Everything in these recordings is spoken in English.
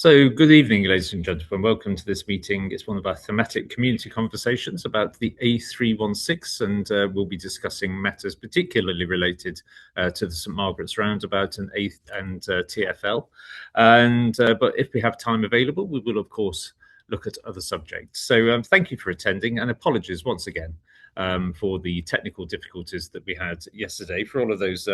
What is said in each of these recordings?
So, good evening, ladies and gentlemen. Welcome to this meeting. It's one of our thematic community conversations about the A316, and we'll be discussing matters particularly related to the St Margarets roundabout and TfL. But if we have time available, we will, of course, look at other subjects. So, thank you for attending, and apologies once again for the technical difficulties that we had yesterday. For all of those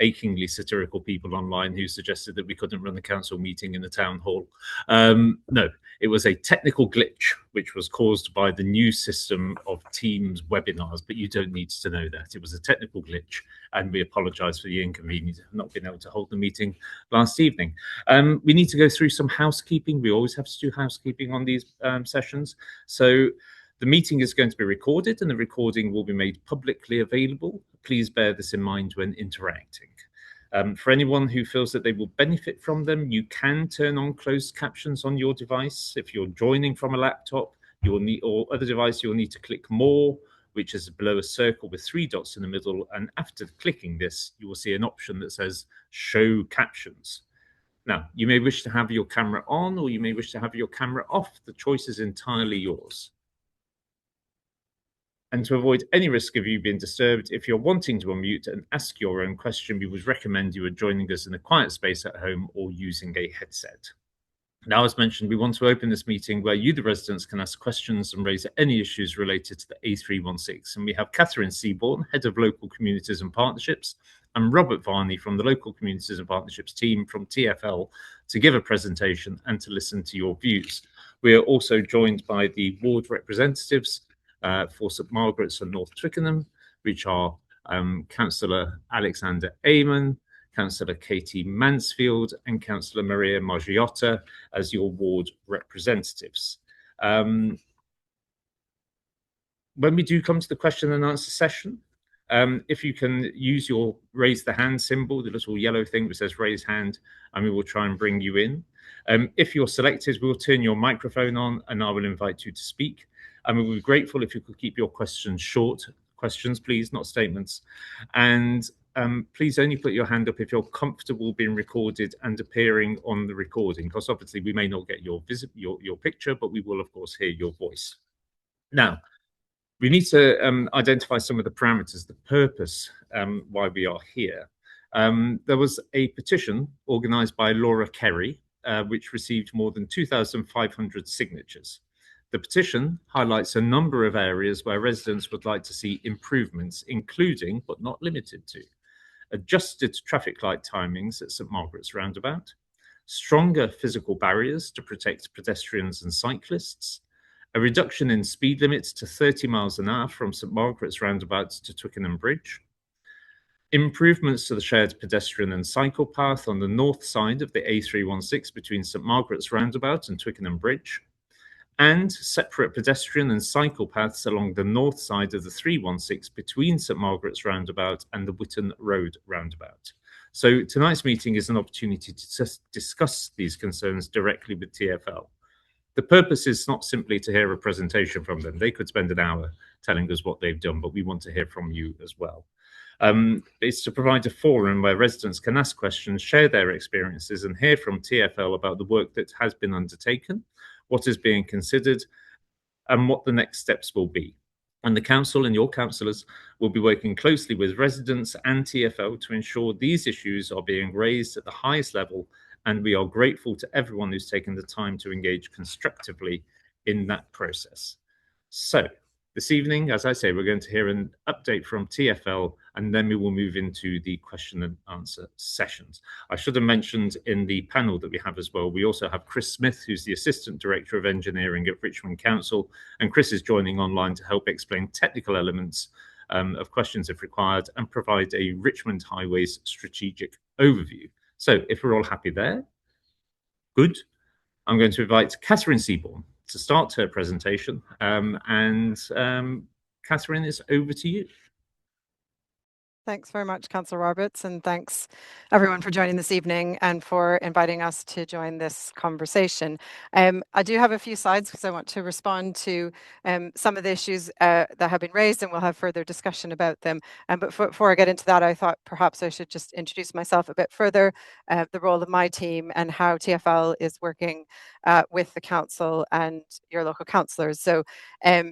achingly satirical people online who suggested that we couldn't run the council meeting in the town hall. No, it was a technical glitch which was caused by the new system of Teams webinars, but you don't need to know that. It was a technical glitch, and we apologise for the inconvenience of not being able to hold the meeting last evening. We need to go through some housekeeping. We always have to do housekeeping on these sessions. So the meeting is going to be recorded, and the recording will be made publicly available. Please bear this in mind when interacting. For anyone who feels that they will benefit from them, you can turn on closed captions on your device. If you're joining from a laptop or other device, you'll need to click More, which is below a circle with 3 dots in the middle. And after clicking this, you will see an option that says Show Captions. Now, you may wish to have your camera on, or you may wish to have your camera off. The choice is entirely yours. And to avoid any risk of you being disturbed, if you're wanting to unmute and ask your own question, we would recommend you are joining us in a quiet space at home or using a headset. Now, as mentioned, we want to open this meeting where you, the residents, can ask questions and raise any issues related to the A316. And we have Catherine Seaborn, Head of Local Communities and Partnerships, and Robert Varney from the Local Communities and Partnerships team from TfL to give a presentation and to listen to your views. We are also joined by the ward representatives for St Margarets and North Twickenham, which are Councillor Alexander Amon, Councillor Katie Mansfield, and Councillor Maria Margiotta as your ward representatives. When we do come to the question and answer session, if you can use your raise the hand symbol, the little yellow thing that says raise hand, and we will try and bring you in. If you're selected, we'll turn your microphone on and I will invite you to speak. And we would be grateful if you could keep your questions short. Questions, please, not statements. And please only put your hand up if you're comfortable being recorded and appearing on the recording, because obviously we may not get your picture, but we will, of course, hear your voice. Now, we need to identify some of the parameters, the purpose why we are here. There was a petition organised by Laura Kerry, which received more than 2,500 signatures. The petition highlights a number of areas where residents would like to see improvements, including, but not limited to, adjusted traffic light timings at St Margarets roundabout, stronger physical barriers to protect pedestrians and cyclists, a reduction in speed limits to 30 miles an hour from St Margarets roundabout to Twickenham Bridge, improvements to the shared pedestrian and cycle path on the north side of the A316 between St Margarets roundabout and Twickenham Bridge, and separate pedestrian and cycle paths along the north side of the 316 between St Margarets roundabout and the Witton Road roundabout. So tonight's meeting is an opportunity to discuss these concerns directly with TfL. The purpose is not simply to hear a presentation from them. They could spend an hour telling us what they've done, but we want to hear from you as well. It's to provide a forum where residents can ask questions, share their experiences, and hear from TfL about the work that has been undertaken, what is being considered, and what the next steps will be. And the council and your councillors will be working closely with residents and TfL to ensure these issues are being raised at the highest level, and we are grateful to everyone who's taken the time to engage constructively in that process. So this evening, as I say, we're going to hear an update from TfL, and then we will move into the question and answer sessions. I should have mentioned in the panel that we have as well, we also have Chris Smith, who's the Assistant Director of Engineering at Richmond Council, and Chris is joining online to help explain technical elements of questions if required and provide a Richmond Highways strategic overview. So if we're all happy there, good. I'm going to invite Catherine Seaborn to start her presentation. Catherine, it's over to you. Thanks very much, Councillor Roberts, and thanks everyone for joining this evening and for inviting us to join this conversation. I do have a few slides because I want to respond to some of the issues that have been raised, and we'll have further discussion about them. But before I get into that, I thought perhaps I should just introduce myself a bit further, the role of my team and how TfL is working with the council and your local councillors. So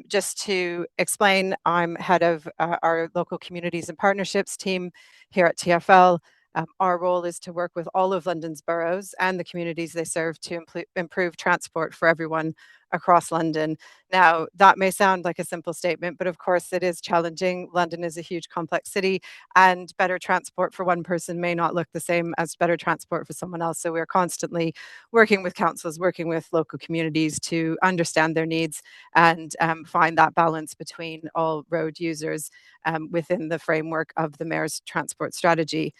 just to explain, I'm head of our local communities and partnerships team here at TfL. Our role is to work with all of London's boroughs and the communities they serve to improve transport for everyone across London. Now, that may sound like a simple statement, but of course it is challenging. London is a huge, complex city, and better transport for one person may not look the same as better transport for someone else. So we're constantly working with councils, working with local communities to understand their needs and find that balance between all road users within the framework of the Mayor's transport strategy.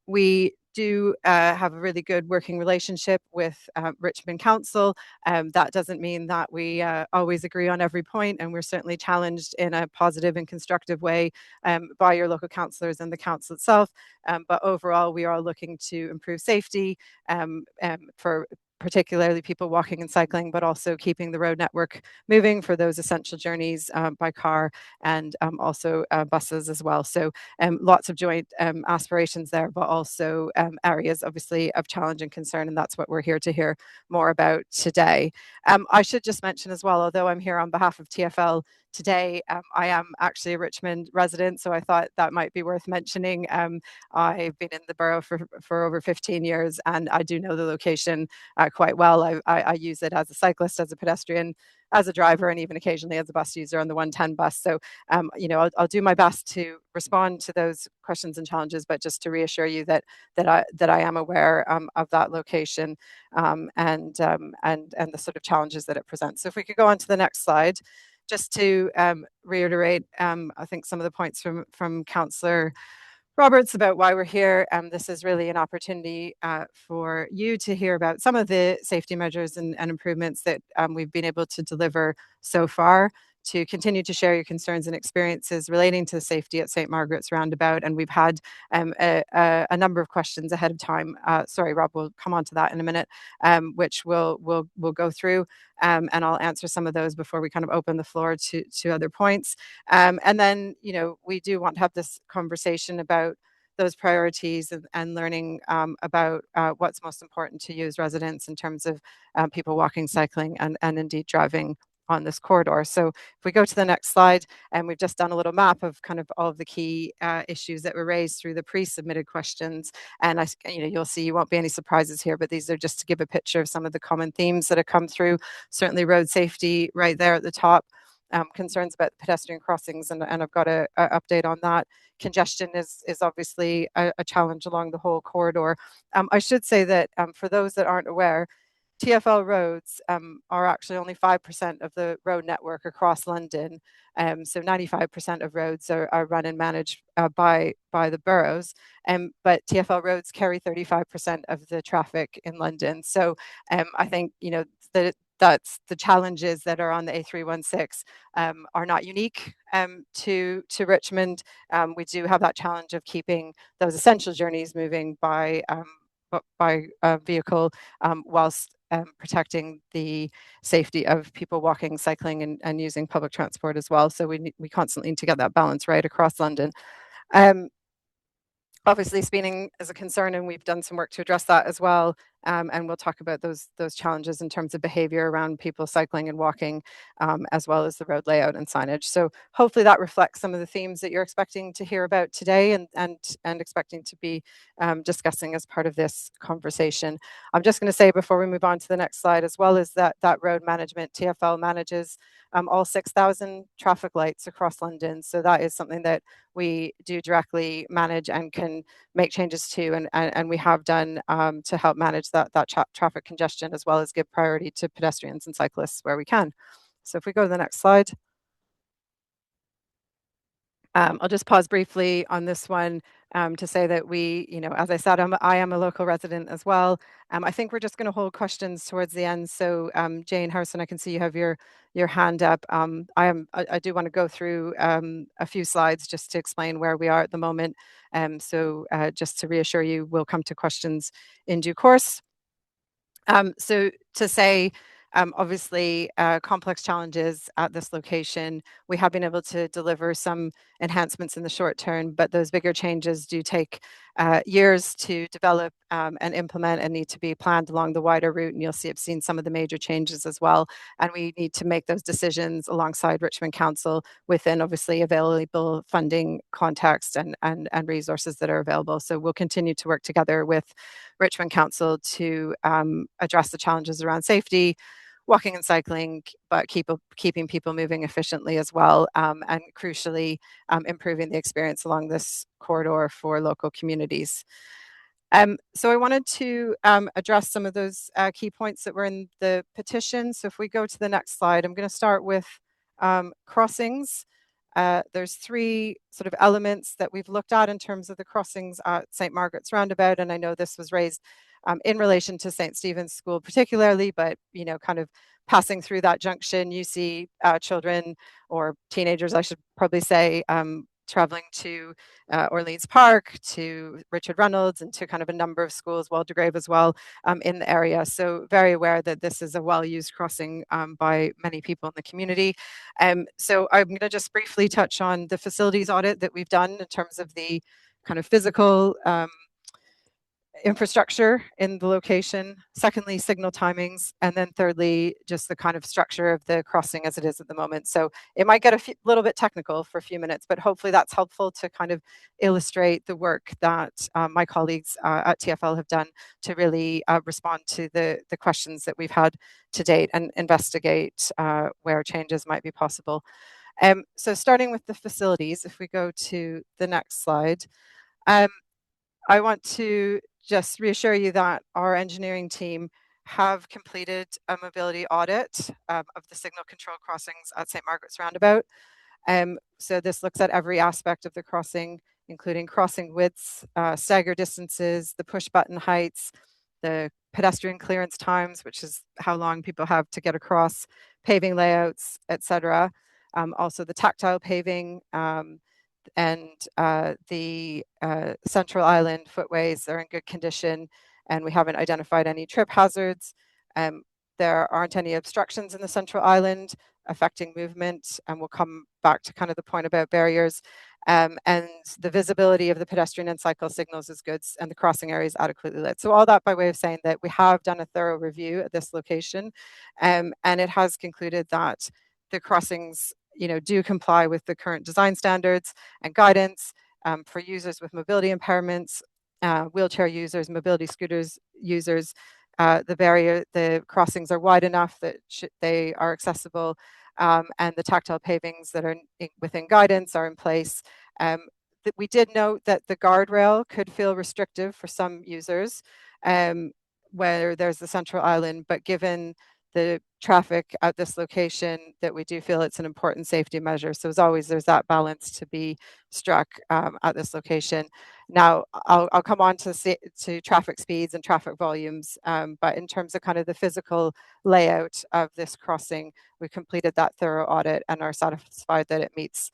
We do have a really good working relationship with Richmond Council. That doesn't mean that we always agree on every point, and we're certainly challenged in a positive and constructive way by your local councillors and the council itself. But overall, we are looking to improve safety for particularly people walking and cycling, but also keeping the road network moving for those essential journeys by car and also buses as well. So lots of joint aspirations there, but also areas obviously of challenge and concern, and that's what we're here to hear more about today. I should just mention as well, although I'm here on behalf of TfL today, I am actually a Richmond resident, so I thought that might be worth mentioning. I've been in the borough for over 15 years, and I do know the location quite well. I use it as a cyclist, as a pedestrian, as a driver, and even occasionally as a bus user on the 110 bus. So, I'll do my best to respond to those questions and challenges, but just to reassure you that I am aware of that location and the sort of challenges that it presents. So, if we could go on to the next slide, just to reiterate, I think some of the points from Councillor Roberts about why we're here. This is really an opportunity for you to hear about some of the safety measures and improvements that we've been able to deliver so far, to continue to share your concerns and experiences relating to safety at St Margarets roundabout. And we've had a number of questions ahead of time. Sorry, Rob, we'll come on to that in a minute, which we'll go through. And I'll answer some of those before we kind of open the floor to other points. And then, we do want to have this conversation about those priorities and learning about what's most important to you as residents in terms of people walking, cycling, and indeed driving on this corridor. So if we go to the next slide, and we've just done a little map of kind of all of the key issues that were raised through the pre-submitted questions. And you'll see, you won't be any surprises here, but these are just to give a picture of some of the common themes that have come through. Certainly road safety right there at the top. Concerns about pedestrian crossings, and I've got an update on that. Congestion is obviously a challenge along the whole corridor. I should say that for those that aren't aware, TfL roads are actually only 5% of the road network across London. So 95% of roads are run and managed by the boroughs. But TfL roads carry 35% of the traffic in London. So I think, that's the challenges that are on the A316 are not unique to Richmond. We do have that challenge of keeping those essential journeys moving by vehicle whilst protecting the safety of people walking, cycling, and using public transport as well. So we constantly need to get that balance right across London. Obviously, speeding is a concern, and we've done some work to address that as well. And we'll talk about those challenges in terms of behavior around people cycling and walking, as well as the road layout and signage. So hopefully that reflects some of the themes that you're expecting to hear about today and expecting to be discussing as part of this conversation. I'm just going to say before we move on to the next slide, as well as that road management, TfL manages all 6,000 traffic lights across London. So that is something that we do directly manage and can make changes to, and we have done to help manage that traffic congestion, as well as give priority to pedestrians and cyclists where we can. So if we go to the next slide. I'll just pause briefly on this one. to say that we, as I said, I am a local resident as well. I think we're just going to hold questions towards the end. So Jane Harrison, I can see you have your hand up. I do want to go through a few slides just to explain where we are at the moment. So just to reassure you, we'll come to questions in due course. So to say, obviously, complex challenges at this location. We have been able to deliver some enhancements in the short term, but those bigger changes do take years to develop and implement and need to be planned along the wider route. And I've seen some of the major changes as well. And we need to make those decisions alongside Richmond Council within obviously available funding context and resources that are available. So we'll continue to work together with Richmond Council to address the challenges around safety, walking and cycling, but keeping people moving efficiently as well, and crucially, improving the experience along this corridor for local communities. So I wanted to address some of those key points that were in the petition. So if we go to the next slide, I'm going to start with crossings. There's three sort of elements that we've looked at in terms of the crossings at St Margarets roundabout, and I know this was raised in relation to St Stephen's School particularly, but kind of passing through that junction, you see children or teenagers, I should probably say, traveling to Orleans Park, to Richard Reynolds, and to kind of a number of schools, Waldegrave as well, in the area. So very aware that this is a well-used crossing by many people in the community. So I'm going to just briefly touch on the facilities audit that we've done in terms of the kind of physical infrastructure in the location, secondly, signal timings, and then thirdly, just the kind of structure of the crossing as it is at the moment. So it might get a little bit technical for a few minutes, but hopefully that's helpful to kind of illustrate the work that my colleagues at TfL have done to really respond to the questions that we've had to date and investigate where changes might be possible. So starting with the facilities, if we go to the next slide, I want to just reassure you that our engineering team have completed a mobility audit of the signal control crossings at St Margaret's roundabout. So this looks at every aspect of the crossing, including crossing widths, stagger distances, the push button heights, the pedestrian clearance times, which is how long people have to get across, paving layouts, etc. Also the tactile paving, and the Central Island footways are in good condition, and we haven't identified any trip hazards. There aren't any obstructions in the Central Island affecting movement, and we'll come back to kind of the point about barriers. And the visibility of the pedestrian and cycle signals is good, and the crossing area is adequately lit. So all that by way of saying that we have done a thorough review at this location, and it has concluded that the crossings do comply with the current design standards and guidance for users with mobility impairments, wheelchair users, mobility scooters users. The crossings are wide enough that they are accessible, and the tactile pavings that are within guidance are in place. We did note that the guardrail could feel restrictive for some users where there's the Central Island, but given the traffic at this location, that we do feel it's an important safety measure. So as always, there's that balance to be struck at this location. Now, I'll come on to traffic speeds and traffic volumes, but in terms of kind of the physical layout of this crossing, we completed that thorough audit and are satisfied that it meets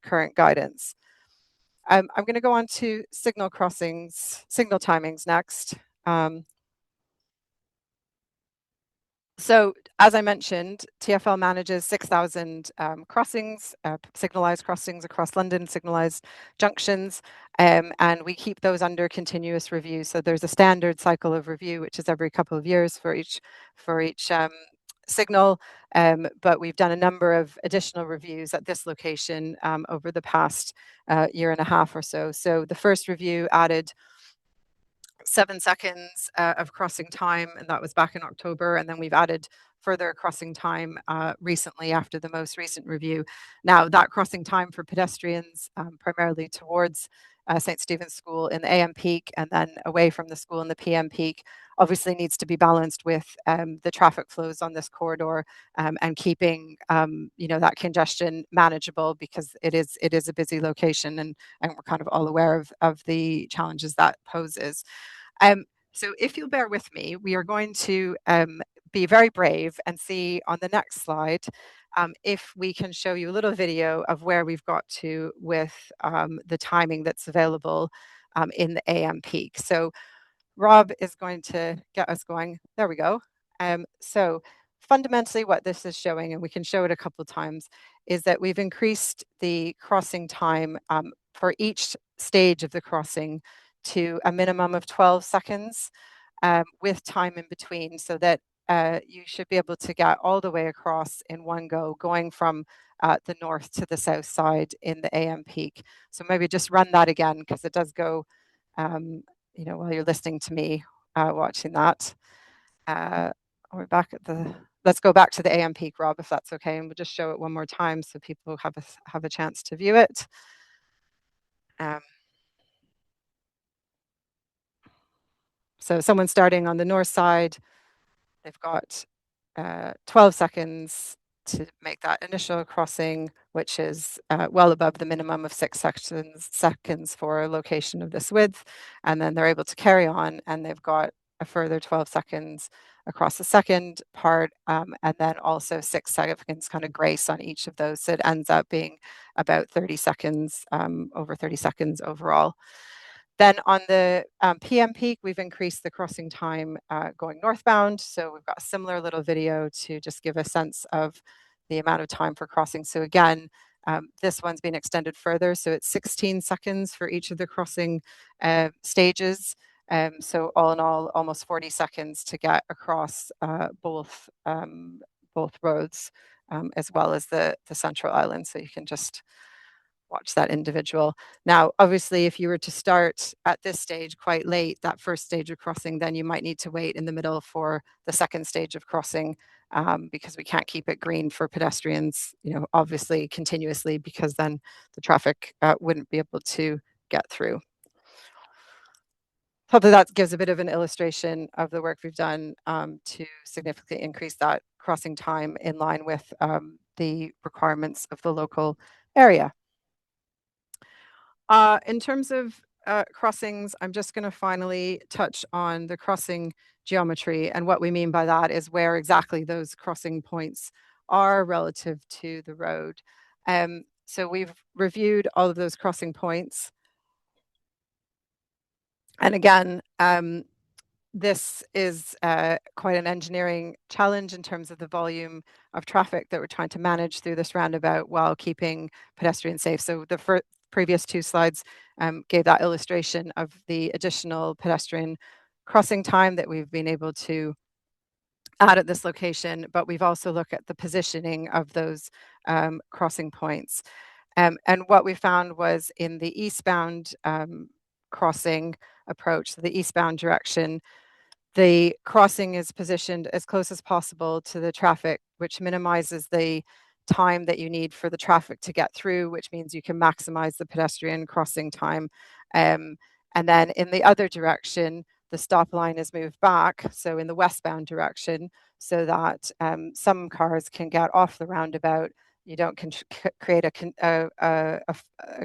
current guidance. I'm going to go on to signal timings next. So as I mentioned, TfL manages 6,000 crossings, signalised crossings across London, signalised junctions, and we keep those under continuous review. So there's a standard cycle of review, which is every couple of years for each signal, but we've done a number of additional reviews at this location over the past year and a half or so. So the first review added 7 seconds of crossing time, and that was back in October, and then we've added further crossing time recently after the most recent review. Now that crossing time for pedestrians primarily towards St Stephen's School in the AM peak and then away from the school in the PM peak obviously needs to be balanced with the traffic flows on this corridor, and keeping that congestion manageable, because it is a busy location, and we're kind of all aware of the challenges that poses. So if you'll bear with me, we are going to be very brave and see on the next slide if we can show you a little video of where we've got to with the timing that's available in the AM peak. So Rob is going to get us going. There we go. So fundamentally what this is showing, and we can show it a couple of times, is that we've increased the crossing time for each stage of the crossing to a minimum of 12 seconds with time in between, so that you should be able to get all the way across in one go, going from the north to the south side in the AM peak. So maybe just run that again, because it does go, while you're listening to me watching that. We're back at let's go back to the AM peak, Rob, if that's okay, and we'll just show it one more time so people have a chance to view it. So someone starting on the north side, they've got 12 seconds to make that initial crossing, which is well above the minimum of 6 seconds for a location of this width. And then they're able to carry on, and they've got a further 12 seconds across the second part, and then also 6 seconds kind of grace on each of those. So it ends up being about 30 seconds, over 30 seconds overall. Then on the PM peak, we've increased the crossing time going northbound. So we've got a similar little video to just give a sense of the amount of time for crossing. So again, this one's been extended further. So it's 16 seconds for each of the crossing stages. So all in all, almost 40 seconds to get across both roads, as well as the central island. So you can just watch that individual. Now, obviously, if you were to start at this stage quite late, that first stage of crossing, then you might need to wait in the middle for the second stage of crossing, because we can't keep it green for pedestrians, obviously continuously, because then the traffic wouldn't be able to get through. Hopefully that gives a bit of an illustration of the work we've done to significantly increase that crossing time in line with the requirements of the local area. In terms of crossings, I'm just going to finally touch on the crossing geometry. And what we mean by that is where exactly those crossing points are relative to the road. So we've reviewed all of those crossing points. And again, this is quite an engineering challenge in terms of the volume of traffic that we're trying to manage through this roundabout while keeping pedestrians safe. So the previous two slides gave that illustration of the additional pedestrian crossing time that we've been able to add at this location, but we've also looked at the positioning of those crossing points. And what we found was in the eastbound crossing approach, the eastbound direction, the crossing is positioned as close as possible to the traffic, which minimizes the time that you need for the traffic to get through, which means you can maximize the pedestrian crossing time. And then in the other direction, the stop line is moved back, so in the westbound direction, so that some cars can get off the roundabout. You don't create a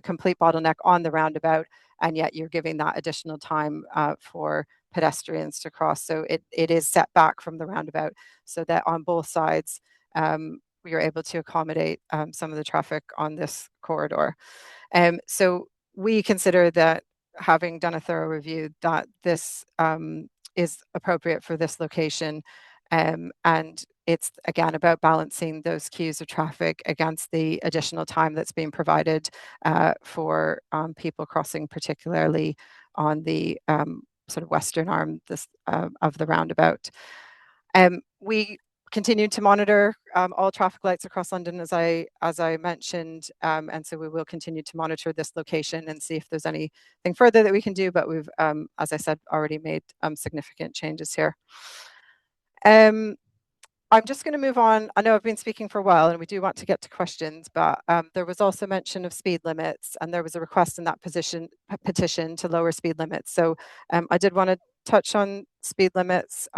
complete bottleneck on the roundabout, and yet you're giving that additional time for pedestrians to cross. So it is set back from the roundabout, so that on both sides we are able to accommodate some of the traffic on this corridor. So we consider that, having done a thorough review, that this is appropriate for this location. And it's again about balancing those queues of traffic against the additional time that's being provided for people crossing, particularly on the sort of western arm of the roundabout. We continue to monitor all traffic lights across London, as I mentioned, and so we will continue to monitor this location and see if there's anything further that we can do. But we've, as I said, already made significant changes here. I'm just going to move on. I know I've been speaking for a while and we do want to get to questions, but there was also mention of speed limits, and there was a request in that petition to lower speed limits. So I did want to touch on speed limits.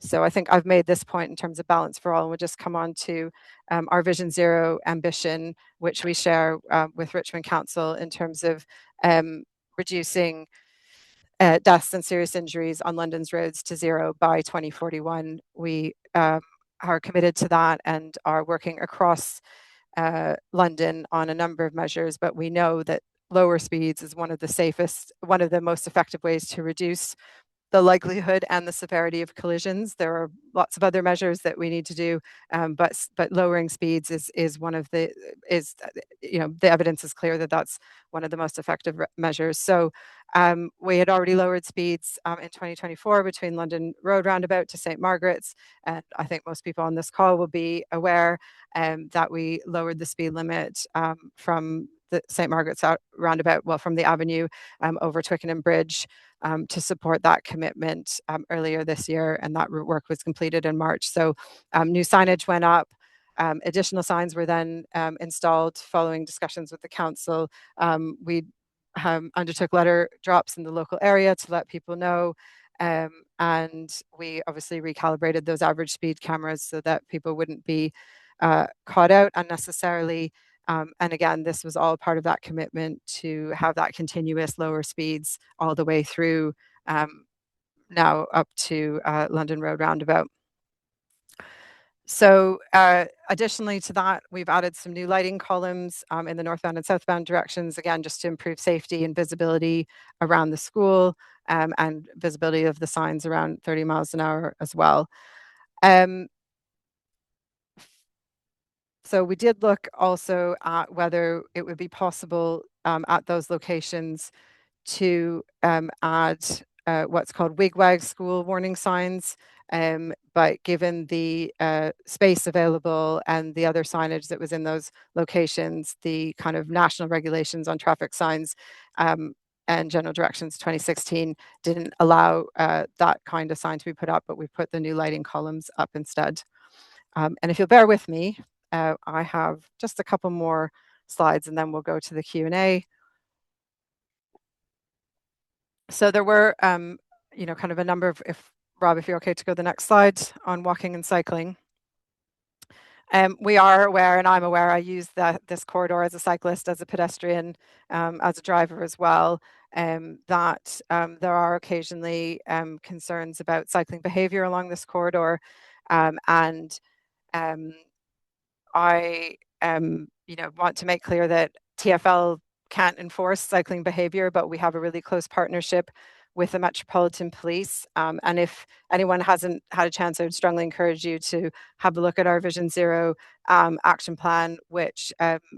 So I think I've made this point in terms of balance for all, and we'll just come on to our Vision Zero ambition, which we share with Richmond Council in terms of reducing deaths and serious injuries on London's roads to zero by 2041. We are committed to that and are working across London on a number of measures, but we know that lower speeds is one of the safest, one of the most effective ways to reduce the likelihood and the severity of collisions. There are lots of other measures that we need to do, but lowering speeds is one of the the evidence is clear that that's one of the most effective measures. So we had already lowered speeds in 2024 between London Road roundabout to St Margarets, and I think most people on this call will be aware that we lowered the speed limit from the St Margaret's roundabout, well, from the avenue over Twickenham Bridge to support that commitment earlier this year, and that work was completed in March. So new signage went up. Additional signs were then installed following discussions with the council. We undertook letter drops in the local area to let people know. And we obviously recalibrated those average speed cameras so that people wouldn't be caught out unnecessarily. And again, this was all part of that commitment to have that continuous lower speeds all the way through now up to London Road roundabout. So additionally to that, we've added some new lighting columns in the northbound and southbound directions, again, just to improve safety and visibility around the school and visibility of the signs around 30 miles an hour as well. So we did look also at whether it would be possible at those locations to add what's called wigwag school warning signs. But given the space available and the other signage that was in those locations, the kind of national regulations on traffic signs and general directions 2016 didn't allow that kind of sign to be put up, but we put the new lighting columns up instead. And if you'll bear with me, I have just a couple more slides and then we'll go to the Q&A. So there were, kind of a number of, Rob, if you're okay to go to the next slide on walking and cycling. We are aware, and I'm aware, I use this corridor as a cyclist, as a pedestrian, as a driver as well, that there are occasionally concerns about cycling behaviour along this corridor. I want to make clear that TfL can't enforce cycling behaviour, but we have a really close partnership with the Metropolitan Police. And if anyone hasn't had a chance, I would strongly encourage you to have a look at our Vision Zero action plan, which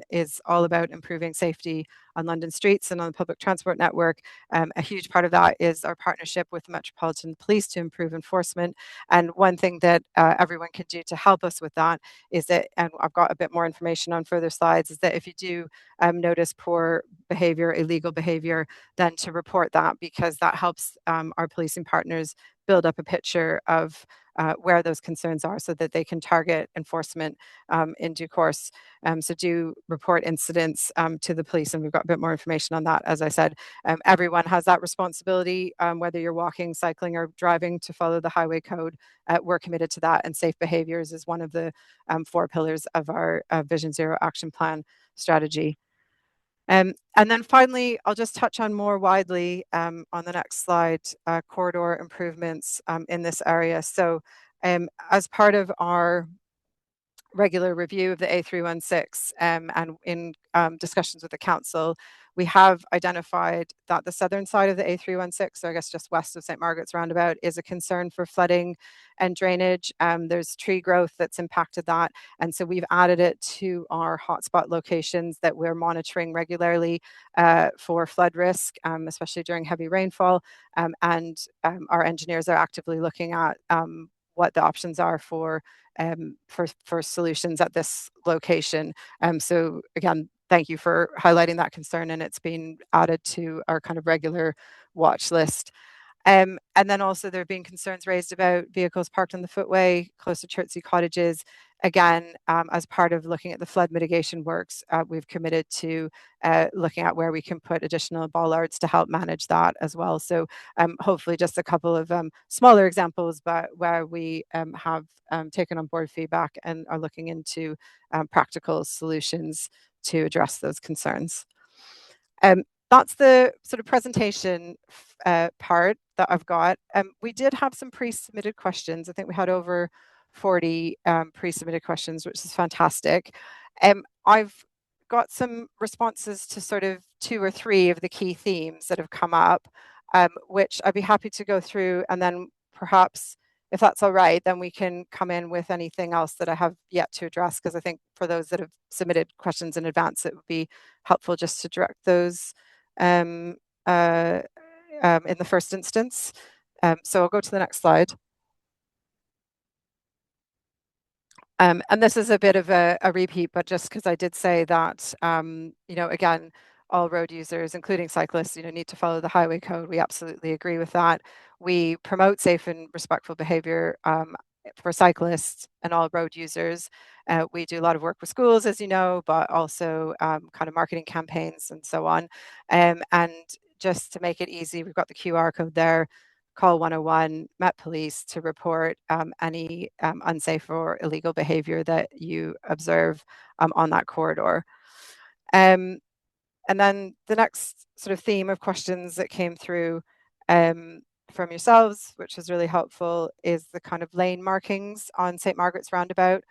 is all about improving safety on London streets and on the public transport network. A huge part of that is our partnership with the Metropolitan Police to improve enforcement. And one thing that everyone can do to help us with that is that, and I've got a bit more information on further slides, is that if you do notice poor behavior, illegal behavior, then to report that, because that helps our policing partners build up a picture of where those concerns are so that they can target enforcement in due course. So do report incidents to the police, and we've got a bit more information on that. As I said, everyone has that responsibility, whether you're walking, cycling, or driving, to follow the highway code. We're committed to that, and safe behaviours is one of the 4 pillars of our Vision Zero action plan strategy. And then finally, I'll just touch on more widely on the next slide, corridor improvements in this area. So as part of our regular review of the A316 and in discussions with the council, we have identified that the southern side of the A316, so I guess just west of St Margaret's roundabout, is a concern for flooding and drainage. There's tree growth that's impacted that. And so we've added it to our hotspot locations that we're monitoring regularly for flood risk, especially during heavy rainfall. And our engineers are actively looking at what the options are for solutions at this location. So again, thank you for highlighting that concern, and it's been added to our kind of regular watch list. And then also there have been concerns raised about vehicles parked on the footway close to Chertsey cottages. again, as part of looking at the flood mitigation works, we've committed to looking at where we can put additional bollards to help manage that as well. So hopefully just a couple of smaller examples, but where we have taken on board feedback and are looking into practical solutions to address those concerns. That's the sort of presentation part that I've got. We did have some pre-submitted questions. I think we had over 40 pre-submitted questions, which is fantastic. I've got some responses to sort of 2 or 3 of the key themes that have come up, which I'd be happy to go through, and then perhaps, if that's all right, then we can come in with anything else that I have yet to address, because I think for those that have submitted questions in advance, it would be helpful just to direct those in the first instance. So I'll go to the next slide. And this is a bit of a repeat, but just because I did say that, again, all road users, including cyclists, need to follow the highway code. We absolutely agree with that. We promote safe and respectful behavior for cyclists and all road users. We do a lot of work with schools, as you know, but also kind of marketing campaigns and so on. And just to make it easy, we've got the QR code there. Call 101 Met Police to report any unsafe or illegal behavior that you observe on that corridor. And then the next sort of theme of questions that came through from yourselves, which was really helpful, is the kind of lane markings on St Margarets roundabout.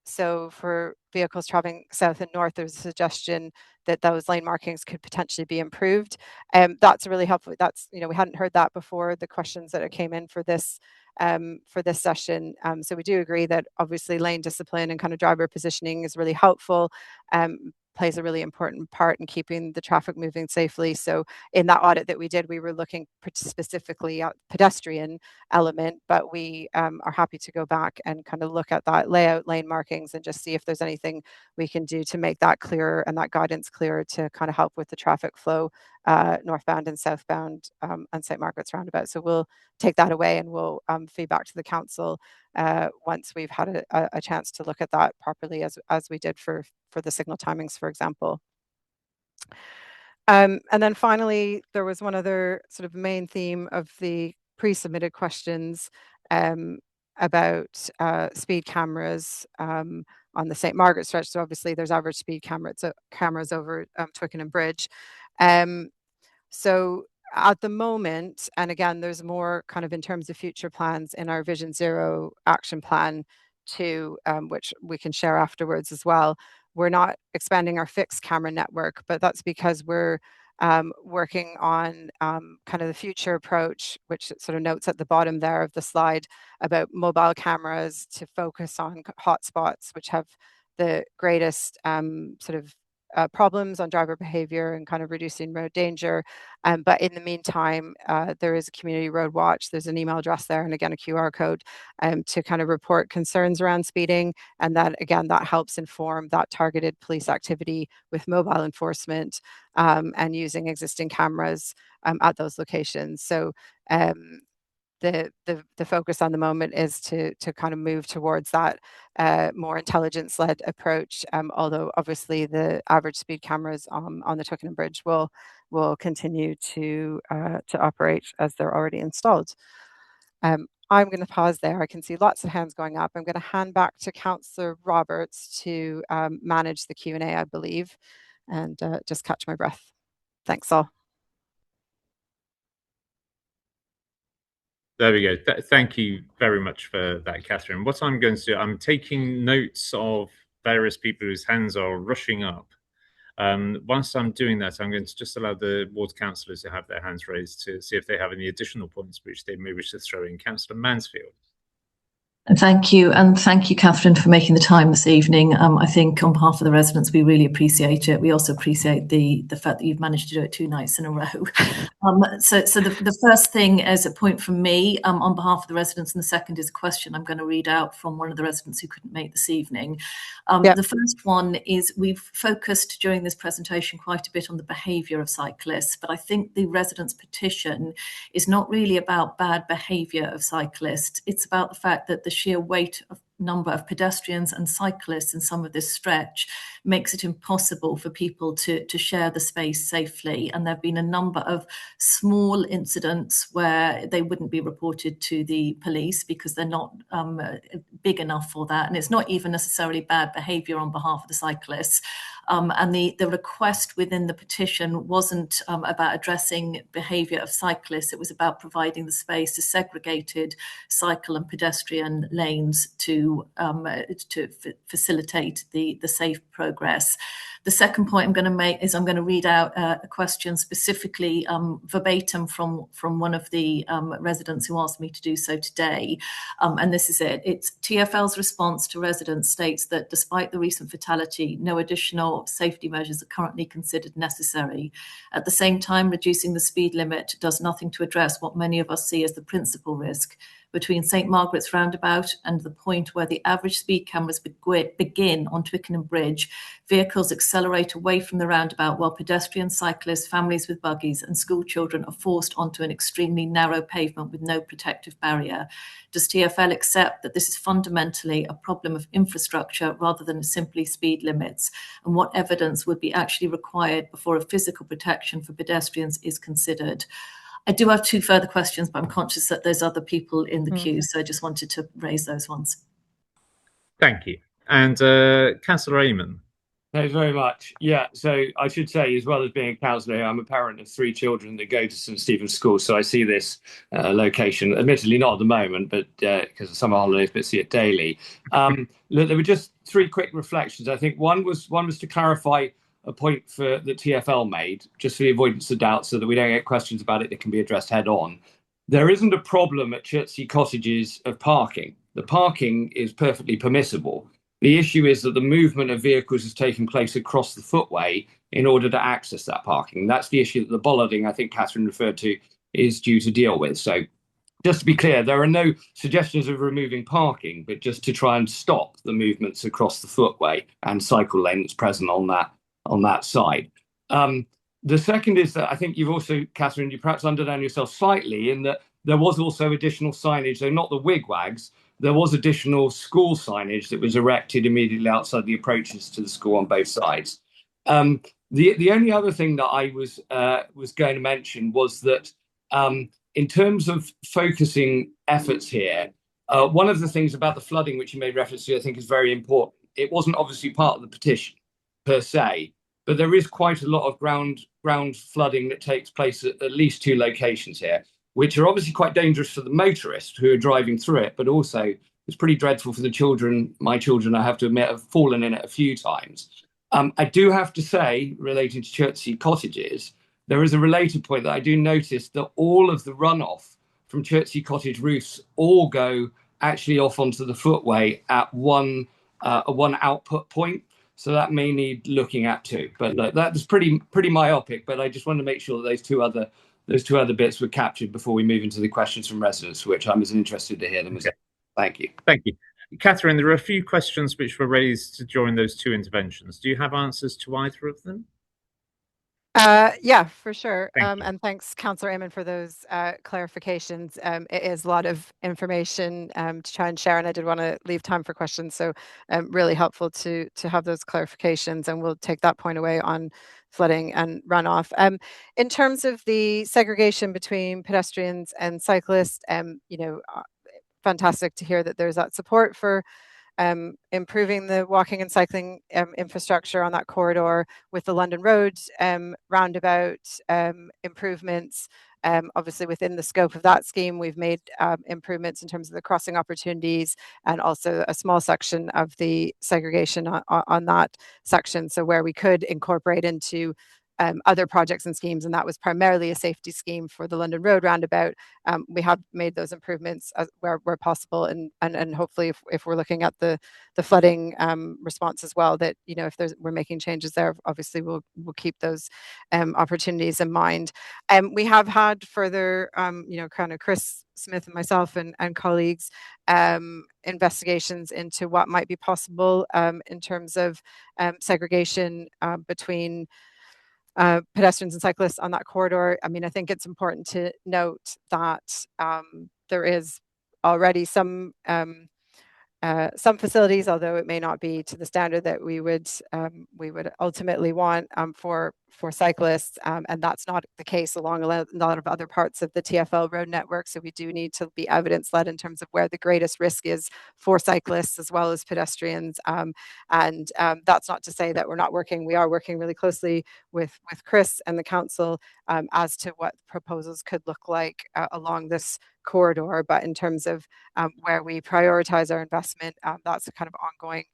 So for vehicles traveling south and north, there's a suggestion that those lane markings could potentially be improved. That's really helpful. That's, we hadn't heard that before, the questions that came in for this session. So we do agree that obviously lane discipline and kind of driver positioning is really helpful. Plays a really important part in keeping the traffic moving safely. So in that audit that we did, we were looking specifically at pedestrian element, but we are happy to go back and kind of look at that layout, lane markings, and just see if there's anything we can do to make that clearer and that guidance clearer to kind of help with the traffic flow northbound and southbound and St Margaret's roundabout. So we'll take that away and we'll feed back to the council once we've had a chance to look at that properly, as we did for the signal timings, for example. And then finally, there was one other sort of main theme of the pre-submitted questions about speed cameras on the St Margaret stretch. So obviously there's average speed cameras over Twickenham Bridge. So at the moment, and again, there's more kind of in terms of future plans in our Vision Zero action plan too, which we can share afterwards as well. We're not expanding our fixed camera network, but that's because we're working on kind of the future approach, which sort of notes at the bottom there of the slide about mobile cameras to focus on hotspots, which have the greatest sort of problems on driver behavior and kind of reducing road danger. But in the meantime, there is a community road watch. There's an email address there, and again, a QR code to kind of report concerns around speeding. And that, again, that helps inform that targeted police activity with mobile enforcement and using existing cameras at those locations. So the focus on the moment is to kind of move towards that more intelligence-led approach. Although obviously the average speed cameras on the Twickenham Bridge will continue to operate as they're already installed. I'm going to pause there. I can see lots of hands going up. I'm going to hand back to Councillor Roberts to manage the Q&A, I believe, and just catch my breath. Thanks all. There we go. Thank you very much for that, Catherine. What I'm going to do, I'm taking notes of various people whose hands are rushing up. Whilst I'm doing that, I'm going to just allow the ward councillors to have their hands raised to see if they have any additional points which they may wish to throw in. Councillor Mansfield. Thank you, and thank you, Catherine, for making the time this evening. I think on behalf of the residents, we really appreciate it. We also appreciate the fact that you've managed to do it 2 nights in a row. So the first thing is a point from me on behalf of the residents, and the second is a question I'm going to read out from one of the residents who couldn't make this evening. Yep. The first one is, we've focused during this presentation quite a bit on the behaviour of cyclists, but I think the residents' petition is not really about bad behaviour of cyclists. It's about the fact that the sheer weight of number of pedestrians and cyclists in some of this stretch makes it impossible for people to share the space safely. And there have been a number of small incidents where they wouldn't be reported to the police because they're not big enough for that. And it's not even necessarily bad behaviour on behalf of the cyclists. And the request within the petition wasn't about addressing behaviour of cyclists. It was about providing the space to segregated cycle and pedestrian lanes to facilitate the safe progress. The second point I'm going to make is I'm going to read out a question specifically verbatim from one of the residents who asked me to do so today. And this is it. It's TfL's response to residents states that despite the recent fatality, no additional safety measures are currently considered necessary. At the same time, reducing the speed limit does nothing to address what many of us see as the principal risk. Between St Margarets roundabout and the point where the average speed cameras begin on Twickenham Bridge, vehicles accelerate away from the roundabout while pedestrians, cyclists, families with buggies and school children are forced onto an extremely narrow pavement with no protective barrier. Does TfL accept that this is fundamentally a problem of infrastructure rather than simply speed limits? And what evidence would be actually required before a physical protection for pedestrians is considered? I do have two further questions, but I'm conscious that there's other people in the queue, so I just wanted to raise those ones. Thank you. And Councillor Amon. Thanks very much. Yeah, so I should say, as well as being a councillor, I'm a parent of 3 children that go to St Stephen's School, so I see this location, admittedly not at the moment, but because of summer holidays, but see it daily. Look, there were just 3 quick reflections. I think one was to clarify a point that TfL made, just for the avoidance of doubt, so that we don't get questions about it that can be addressed head on. There isn't a problem at Chertsey Cottages of parking. The parking is perfectly permissible. The issue is that the movement of vehicles is taking place across the footway in order to access that parking. That's the issue that the bollarding, I think Catherine referred to, is due to deal with. So just to be clear, there are no suggestions of removing parking, but just to try and stop the movements across the footway and cycle lane that's present on that side. The second is that I think you've also, Catherine, you perhaps underdone yourself slightly in that there was also additional signage, so not the wigwags, there was additional school signage that was erected immediately outside the approaches to the school on both sides. The only other thing that I was going to mention was that in terms of focusing efforts here, one of the things about the flooding, which you made reference to, I think is very important. It wasn't obviously part of the petition per se, but there is quite a lot of ground flooding that takes place at least 2 locations here, which are obviously quite dangerous for the motorists who are driving through it, but also it's pretty dreadful for the children. My children, I have to admit, have fallen in it a few times. I do have to say, relating to Chertsey Cottages, there is a related point that I do notice that all of the runoff from Chertsey Cottage roofs all go actually off onto the footway at one output point. So that may need looking at too. But look, that's pretty myopic. But I just wanted to make sure that those two other bits were captured before we move into the questions from residents, which I'm as interested to hear them as well. Thank you. Thank you. Catherine, there are a few questions which were raised during those 2 interventions. Do you have answers to either of them? Yeah, for sure. Thank you. And thanks, Councillor Amon, for those clarifications. It is a lot of information to try and share, and I did want to leave time for questions. So really helpful to have those clarifications, and we'll take that point away on flooding and runoff. In terms of the segregation between pedestrians and cyclists, fantastic to hear that there's that support for improving the walking and cycling infrastructure on that corridor with the London Road roundabout improvements. Obviously, within the scope of that scheme, we've made improvements in terms of the crossing opportunities and also a small section of the segregation on that section. So where we could incorporate into other projects and schemes, and that was primarily a safety scheme for the London Road roundabout. We have made those improvements where possible, and hopefully, if we're looking at the flooding response as well, that if we're making changes there, obviously we'll keep those opportunities in mind. We have had further, kind of Chris Smith and myself and colleagues investigations into what might be possible in terms of segregation between pedestrians and cyclists on that corridor. I mean, I think it's important to note that there is already some some facilities, although it may not be to the standard that we would ultimately want for cyclists, and that's not the case along a lot of other parts of the TfL road network. So we do need to be evidence-led in terms of where the greatest risk is for cyclists as well as pedestrians. And that's not to say that we're not working. We are working really closely with Chris and the council as to what proposals could look like along this corridor. But in terms of where we prioritize our investment, that's a kind of ongoing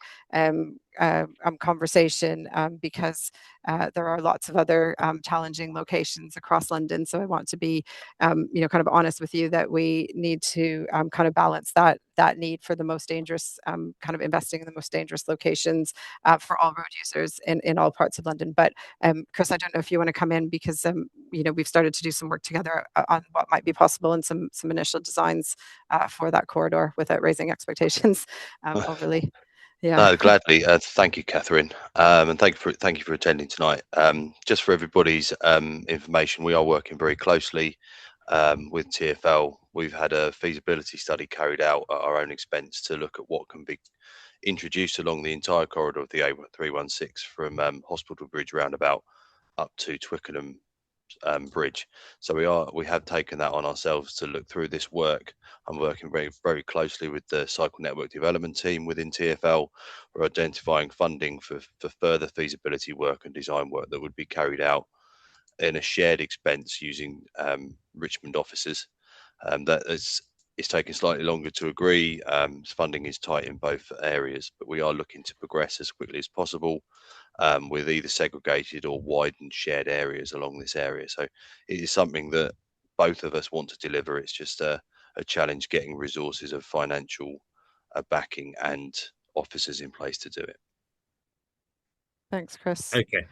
conversation because there are lots of other challenging locations across London. So I want to be, kind of honest with you that we need to kind of balance that need for the most dangerous, kind of investing in the most dangerous locations for all road users in all parts of London. But Chris, I don't know if you want to come in because we've started to do some work together on what might be possible and some initial designs for that corridor without raising expectations overly. Yeah. No, gladly. Thank you, Catherine, and thank you for attending tonight. Just for everybody's information, we are working very closely with TfL. We've had a feasibility study carried out at our own expense to look at what can be introduced along the entire corridor of the A316 from Hospital Bridge roundabout up to Twickenham Bridge. So we have taken that on ourselves to look through this work. I'm working very, very closely with the cycle network development team within TfL. We're identifying funding for further feasibility work and design work that would be carried out in a shared expense using Richmond officers. It's taking slightly longer to agree. Funding is tight in both areas, but we are looking to progress as quickly as possible with either segregated or widened shared areas along this area. So it is something that both of us want to deliver. It's just a challenge getting resources of financial backing and officers in place to do it. Thanks, Chris. Okay.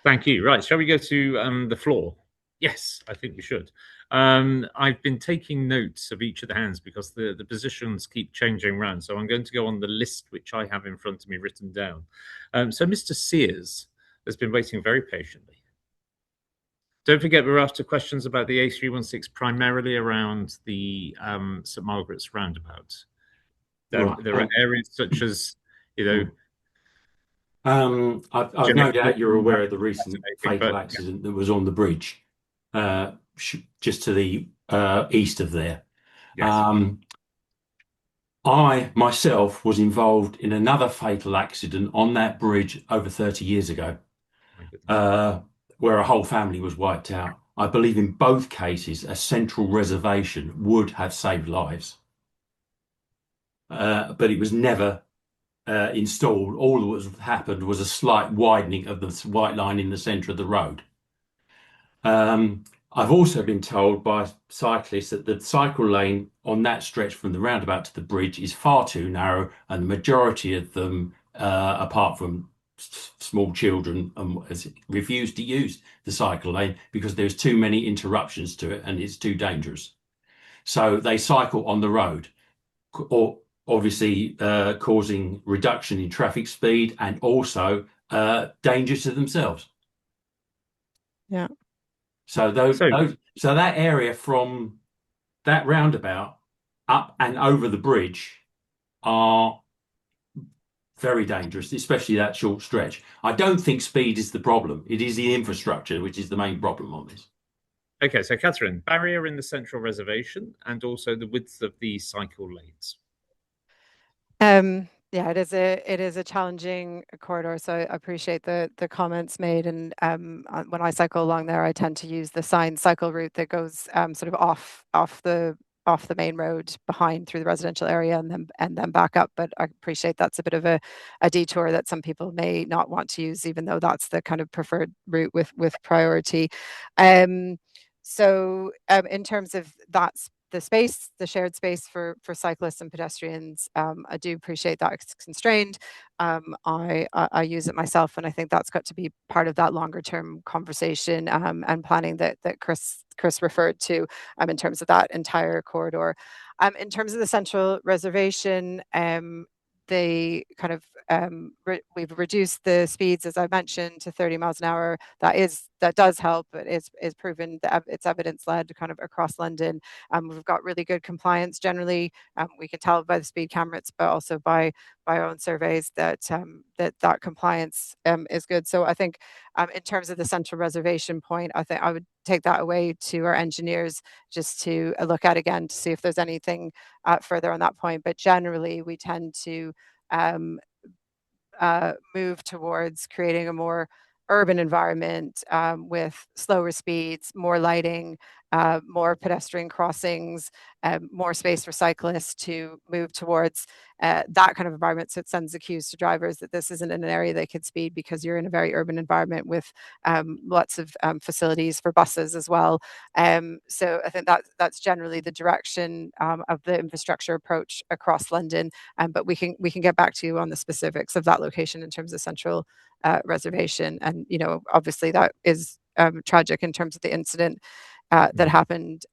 Thank you. Right. Shall we go to the floor? Yes, I think we should. I've been taking notes of each of the hands because the positions keep changing around. So I'm going to go on the list which I have in front of me written down. So Mr. Sears has been waiting very patiently. Don't forget, we're after questions about the A316 primarily around the St Margarets roundabout. There are areas such as, I've no doubt you're aware of the recent fatal accident that was on the bridge, just to the east of there. Yes. I myself was involved in another fatal accident on that bridge over 30 years ago, where a whole family was wiped out. I believe in both cases, a central reservation would have saved lives, but it was never installed. All that was happened was a slight widening of the white line in the centre of the road. I've also been told by cyclists that the cycle lane on that stretch from the roundabout to the bridge is far too narrow, and the majority of them, apart from small children, refuse to use the cycle lane because there's too many interruptions to it and it's too dangerous. So they cycle on the road, or obviously causing reduction in traffic speed and also danger to themselves. Yeah. So so that area from that roundabout up and over the bridge are very dangerous, especially that short stretch. I don't think speed is the problem. It is the infrastructure which is the main problem on this. Okay, so Catherine, barrier in the central reservation and also the width of the cycle lanes. Yeah, it is a challenging corridor, so I appreciate the comments made. And when I cycle along there, I tend to use the signed cycle route that goes sort of off the main road behind through the residential area and then back up. But I appreciate that's a bit of a detour that some people may not want to use, even though that's the kind of preferred route with priority. So in terms of the shared space for cyclists and pedestrians, I do appreciate that it's constrained. I use it myself, and I think that's got to be part of that longer term conversation and planning that Chris referred to in terms of that entire corridor. In terms of the central reservation, the kind of we've reduced the speeds, as I mentioned, to 30 miles an hour. That does help, but is proven that it's evidence led kind of across London. We've got really good compliance generally. We can tell by the speed cameras, but also by our own surveys that that compliance is good. So I think in terms of the central reservation point, I think I would take that away to our engineers just to look at again to see if there's anything further on that point. But generally, we tend to move towards creating a more urban environment with slower speeds, more lighting, more pedestrian crossings, more space for cyclists to move towards that kind of environment. So it sends the cues to drivers that this isn't an area they could speed because you're in a very urban environment with lots of facilities for buses as well. So I think that's generally the direction of the infrastructure approach across London. But we can get back to you on the specifics of that location in terms of central reservation. And obviously that is tragic in terms of the incident that happened.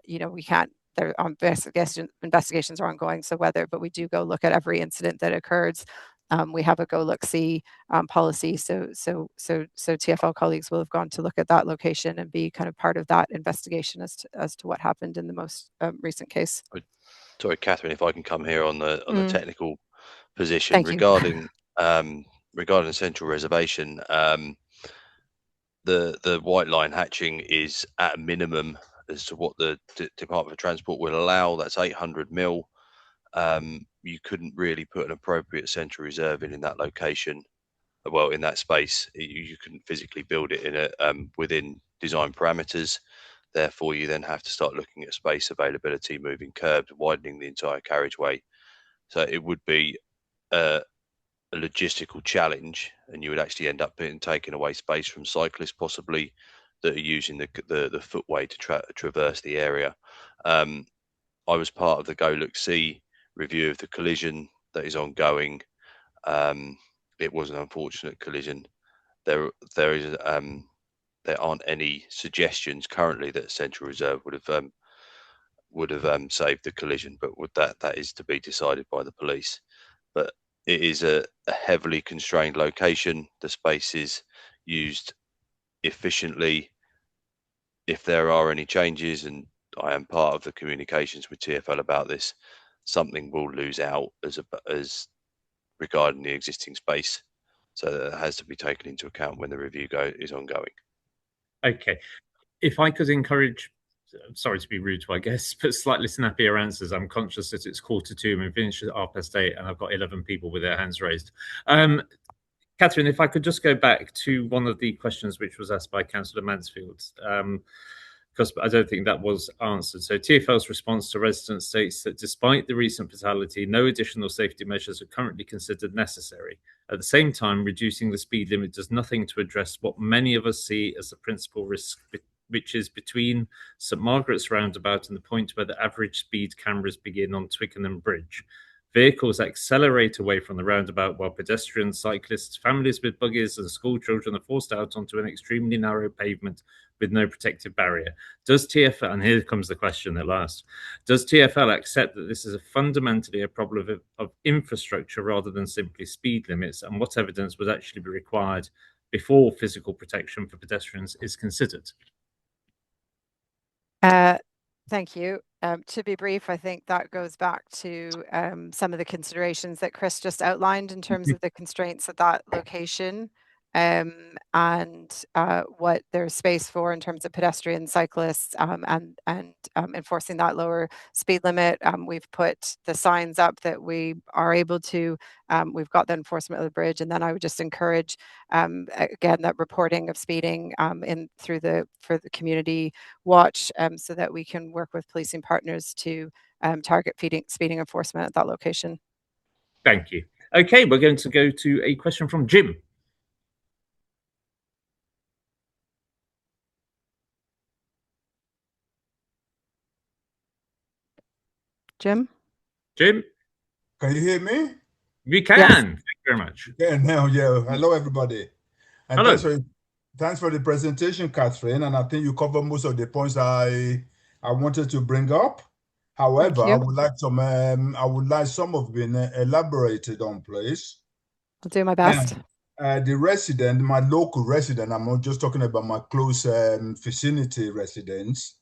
We can't. There investigations are ongoing, but we do go look at every incident that occurs. We have a go look see policy, so TfL colleagues will have gone to look at that location and be kind of part of that investigation as to what happened in the most recent case. Sorry, Catherine, if I can come here on the technical position. Thank regarding regarding central reservation. The white line hatching is at a minimum as to what the Department of Transport will allow. That's 800 mil. You couldn't really put an appropriate central reserve in that location. Well, in that space, you couldn't physically build it in within design parameters. Therefore, you then have to start looking at space availability, moving curbs, widening the entire carriageway. So it would be a logistical challenge, and you would actually end up taking away space from cyclists possibly that are using the footway to traverse the area. I was part of the Go Look See review of the collision that is ongoing. It was an unfortunate collision. There aren't any suggestions currently that Central Reserve would have saved the collision, but that is to be decided by the police. But it is a heavily constrained location. The space is used efficiently. If there are any changes, and I am part of the communications with TfL about this, something will lose out as regarding the existing space. So that has to be taken into account when the review is ongoing. Okay. If I could encourage, sorry to be rude to our guests, but slightly snappier answers. I'm conscious that it's 2:45 and finished at 8:30, and I've got 11 people with their hands raised. Catherine, if I could just go back to one of the questions which was asked by Councillor Mansfield, because I don't think that was answered. So TfL's response to residents states that despite the recent fatality, no additional safety measures are currently considered necessary. At the same time, reducing the speed limit does nothing to address what many of us see as the principal risk, which is between St Margarets roundabout and the point where the average speed cameras begin on Twickenham Bridge. Vehicles accelerate away from the roundabout while pedestrians, cyclists, families with buggies and school children are forced out onto an extremely narrow pavement with no protective barrier. Does TfL, and here comes the question at last, does TfL accept that this is fundamentally a problem of infrastructure rather than simply speed limits, and what evidence would actually be required before physical protection for pedestrians is considered? Thank you. To be brief, I think that goes back to some of the considerations that Chris just outlined in terms of the constraints at that location, and what there's space for in terms of pedestrian, cyclists, and enforcing that lower speed limit. We've put the signs up that we are able to. We've got the enforcement of the bridge, and then I would just encourage again that reporting of speeding for the community watch, so that we can work with policing partners to target speeding enforcement at that location. Thank you. Okay, we're going to go to a question from Jim. Jim? Jim? Can you hear me? We can. Yes. Thank you very much. Yeah, now, yeah. Hello, everybody. And Hello. Thanks for the presentation, Catherine. And I think you covered most of the points I wanted to bring up. However, I would like some of them elaborated on, please. I'll do my best. The resident, my local resident, I'm not just talking about my close vicinity residents.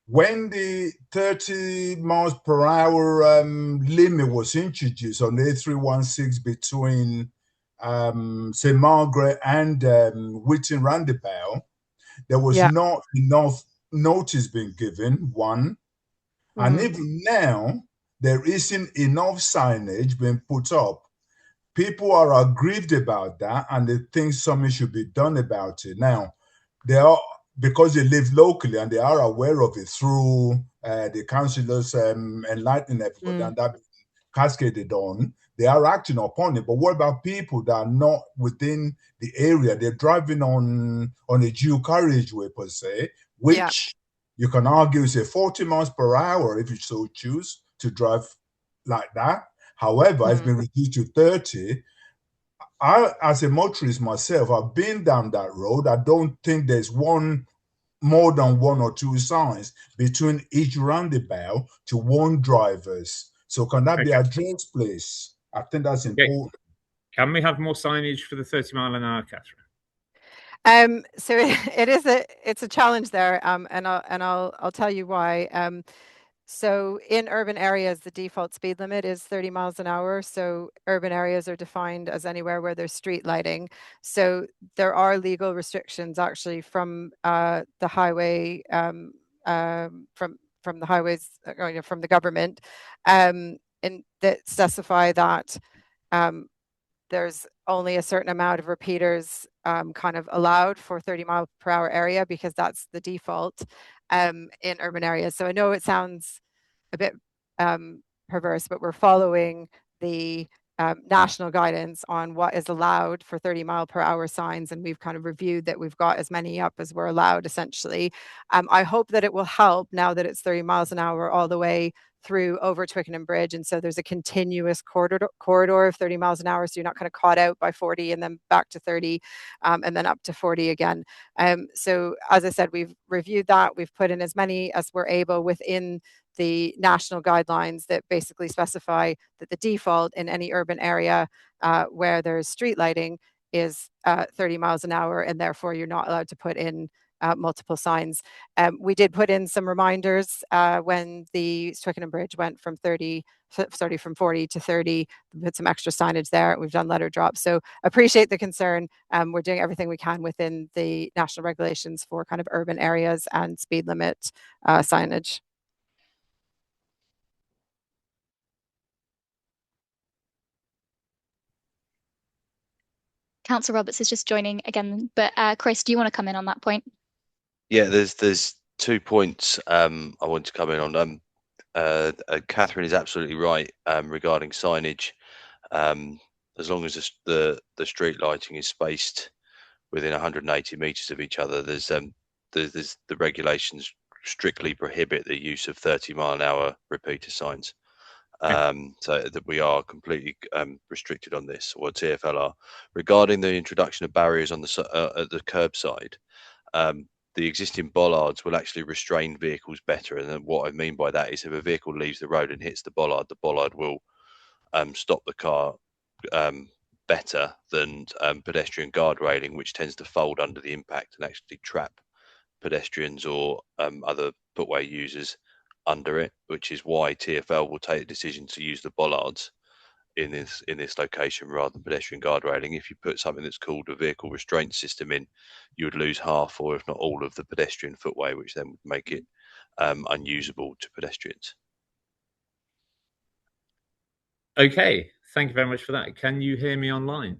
When the 30 miles per hour limit was introduced on the A316 between St Margaret and Whitton roundabout, there was not enough notice being given, one. And even now, there isn't enough signage being put up. People are aggrieved about that, and they think something should be done about it. Now, they are, because they live locally and they are aware of it through the councillors enlightening everybody, and that cascaded on, they are acting upon it. But what about people that are not within the area? They're driving on a dual carriageway per se, which you can argue is a 40 miles per hour if you so choose to drive like that. However, it's been reduced to 30. I, as a motorist myself, I've been down that road. I don't think there's more than one or two signs between each roundabout to warn drivers. So can that be addressed, please? I think that's important. Can we have more signage for the 30 mile an hour, Catherine? So it's a challenge there, and I'll tell you why. So in urban areas, the default speed limit is 30 miles an hour. So urban areas are defined as anywhere where there's street lighting. So there are legal restrictions actually from the highway, from the highways, from the government, and that specify that there's only a certain amount of repeaters kind of allowed for 30 mile per hour area, because that's the default in urban areas. So I know it sounds a bit perverse, but we're following the national guidance on what is allowed for 30 mile per hour signs, and we've kind of reviewed that we've got as many up as we're allowed, essentially. I hope that it will help now that it's 30 miles an hour all the way through over Twickenham Bridge, and so there's a continuous corridor of 30 miles an hour, so you're not kind of caught out by 40 and then back to 30 and then up to 40 again. So as I said, we've reviewed that, we've put in as many as we're able within the national guidelines that basically specify that the default in any urban area where there's street lighting is 30 miles an hour, and therefore you're not allowed to put in multiple signs. We did put in some reminders when the Twickenham Bridge went from 40 to 30. We put some extra signage there. We've done letter drops. So appreciate the concern. We're doing everything we can within the national regulations for kind of urban areas and speed limit signage. Councillor Roberts is just joining again, but Chris, do you want to come in on that point? Yeah, there's 2 points I want to come in on. Catherine is absolutely right regarding signage. As long as the street lighting is spaced within 180 metres of each other, there's the regulations strictly prohibit the use of 30 mile an hour repeater signs. So that we are completely restricted on this, or TfL are. Regarding the introduction of barriers on at the curbside, the existing bollards will actually restrain vehicles better. And then what I mean by that is if a vehicle leaves the road and hits the bollard will stop the car better than pedestrian guard railing, which tends to fold under the impact and actually trap pedestrians or other footway users under it, which is why TfL will take the decision to use the bollards in this location rather than pedestrian guard railing. If you put something that's called a vehicle restraint system in, you would lose half or if not all of the pedestrian footway, which then would make it unusable to pedestrians. Okay, thank you very much for that. Can you hear me online?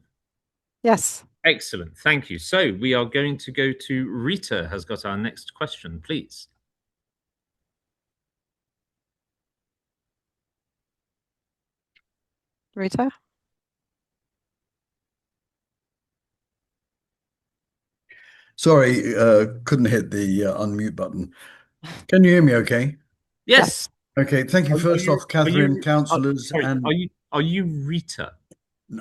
Yes. Excellent, thank you. So we are going to go to Rita has got our next question, please. Rita? Sorry, couldn't hit the unmute button. Can you hear me okay? Yes. Okay, thank you. First off, Catherine, councillors, and... Are you Rita?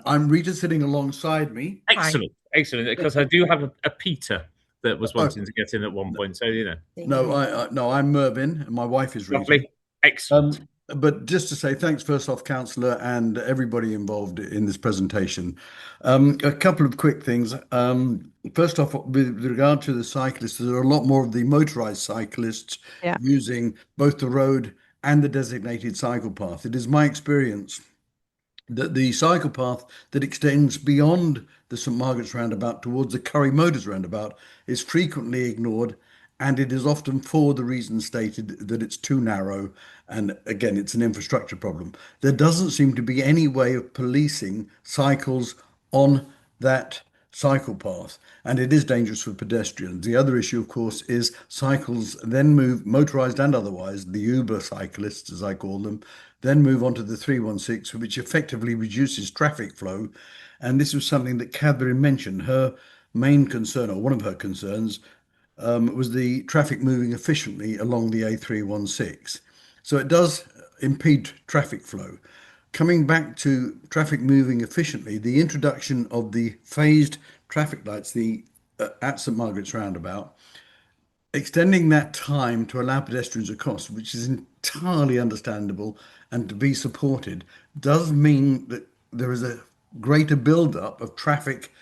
I'm Rita sitting alongside me. Excellent, excellent, because I do have a Peter that was wanting to get in at one point, so you know. No, I'm Mervyn, and my wife is Rita. Lovely, excellent. But just to say thanks first off, Councillor, and everybody involved in this presentation. A couple of quick things. First off, with regard to the cyclists, there are a lot more of the motorised cyclists using both the road and the designated cycle path. It is my experience that the cycle path that extends beyond the St Margarets roundabout towards the Curry Motors roundabout is frequently ignored, and it is often for the reason stated that it's too narrow, and again it's an infrastructure problem. There doesn't seem to be any way of policing cycles on that cycle path, and it is dangerous for pedestrians. The other issue, of course, is cycles then move, motorised and otherwise, the Uber cyclists as I call them, then move on to the 316, which effectively reduces traffic flow. And this was something that Catherine mentioned. Her main concern, or one of her concerns, was the traffic moving efficiently along the A316. So it does impede traffic flow. Coming back to traffic moving efficiently, the introduction of the phased traffic lights at St Margaret's roundabout, extending that time to allow pedestrians across, which is entirely understandable and to be supported, does mean that there is a greater build-up of traffic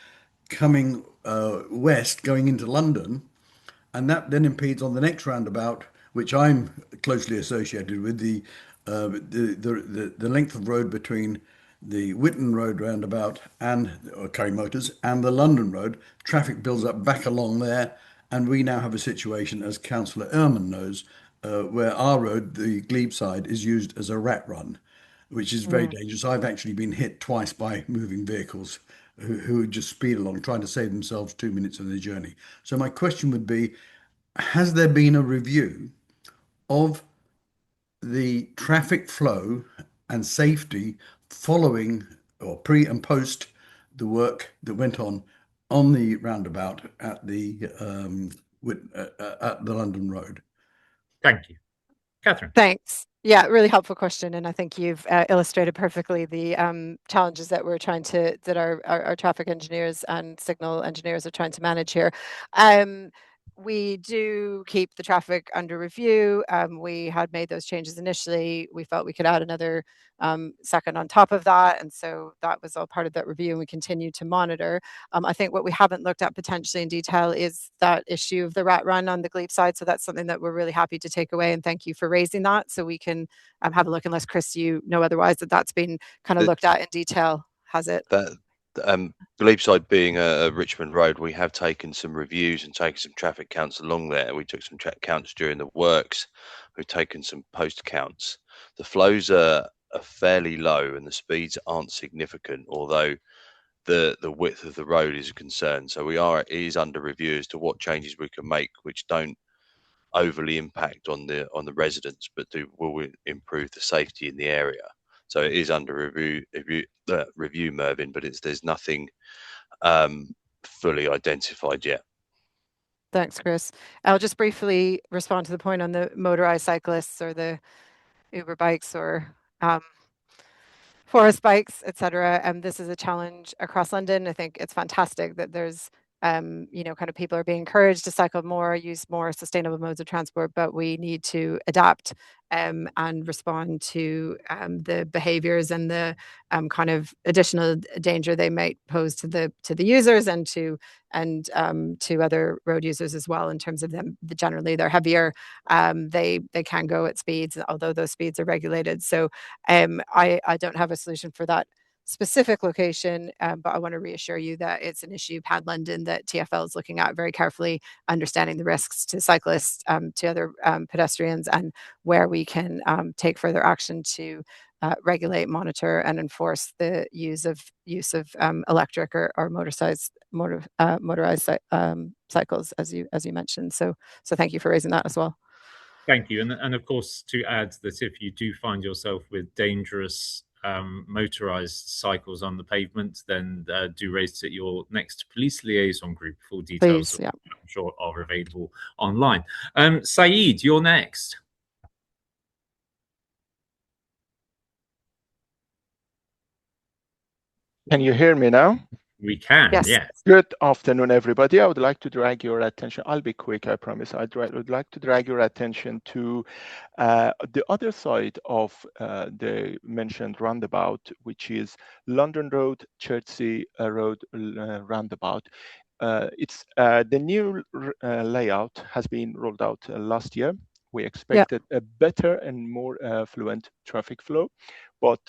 coming west, going into London, and that then impedes on the next roundabout, which I'm closely associated with, the length of road between the Whitton Road roundabout and Curry Motors and the London Road. Traffic builds up back along there, and we now have a situation, as Councillor Ehrman knows, where our road, the Glebe side, is used as a rat run, which is very dangerous. I've actually been hit twice by moving vehicles who just speed along, trying to save themselves 2 minutes of their journey. So my question would be, has there been a review of the traffic flow and safety following or pre and post the work that went on the roundabout at the London Road? Thank you. Catherine. Thanks. Yeah, really helpful question, and I think you've illustrated perfectly the challenges that our traffic engineers and signal engineers are trying to manage here. We do keep the traffic under review. We had made those changes initially. We felt we could add another second on top of that, and so that was all part of that review, and we continue to monitor. I think what we haven't looked at potentially in detail is that issue of the rat run on the Glebe side, so that's something that we're really happy to take away, and thank you for raising that, so we can have a look, unless Chris, you know otherwise, that's been kind of looked at in detail, has it? Glebe side being a Richmond road, we have taken some reviews and taken some traffic counts along there. We took some traffic counts during the works. We've taken some post counts. The flows are fairly low and the speeds aren't significant, although the width of the road is a concern. So it is under review as to what changes we can make which don't overly impact on the residents, but will improve the safety in the area. So it is under review, Mervyn, but there's nothing fully identified yet. Thanks, Chris. I'll just briefly respond to the point on the motorized cyclists or the Uber bikes or forest bikes, etc. This is a challenge across London. I think it's fantastic that there's kind of people are being encouraged to cycle more, use more sustainable modes of transport, but we need to adapt and respond to the behaviors and the kind of additional danger they might pose to the users and to other road users as well. In terms of them, generally they're heavier. They can go at speeds, although those speeds are regulated. So I don't have a solution for that specific location, but I want to reassure you that it's an issue Pad London that TfL is looking at very carefully, understanding the risks to cyclists, to other pedestrians, and where we can take further action to regulate, monitor, and enforce the use of electric or motorized cycles, as you mentioned. So thank you for raising that as well. Thank you, and of course to add that if you do find yourself with dangerous motorized cycles on the pavement, then do raise it at your next police liaison group. Full details, please, yeah, I'm sure, are available online. Saeed, you're next. Can you hear me now? We can, Yes. yes. Good afternoon, everybody. I would like to drag your attention. I'll be quick, I promise. Would like to drag your attention to the other side of the mentioned roundabout, which is London Road, Chertsey Road roundabout. It's the new layout has been rolled out last year. We expected a better and more fluent traffic flow, but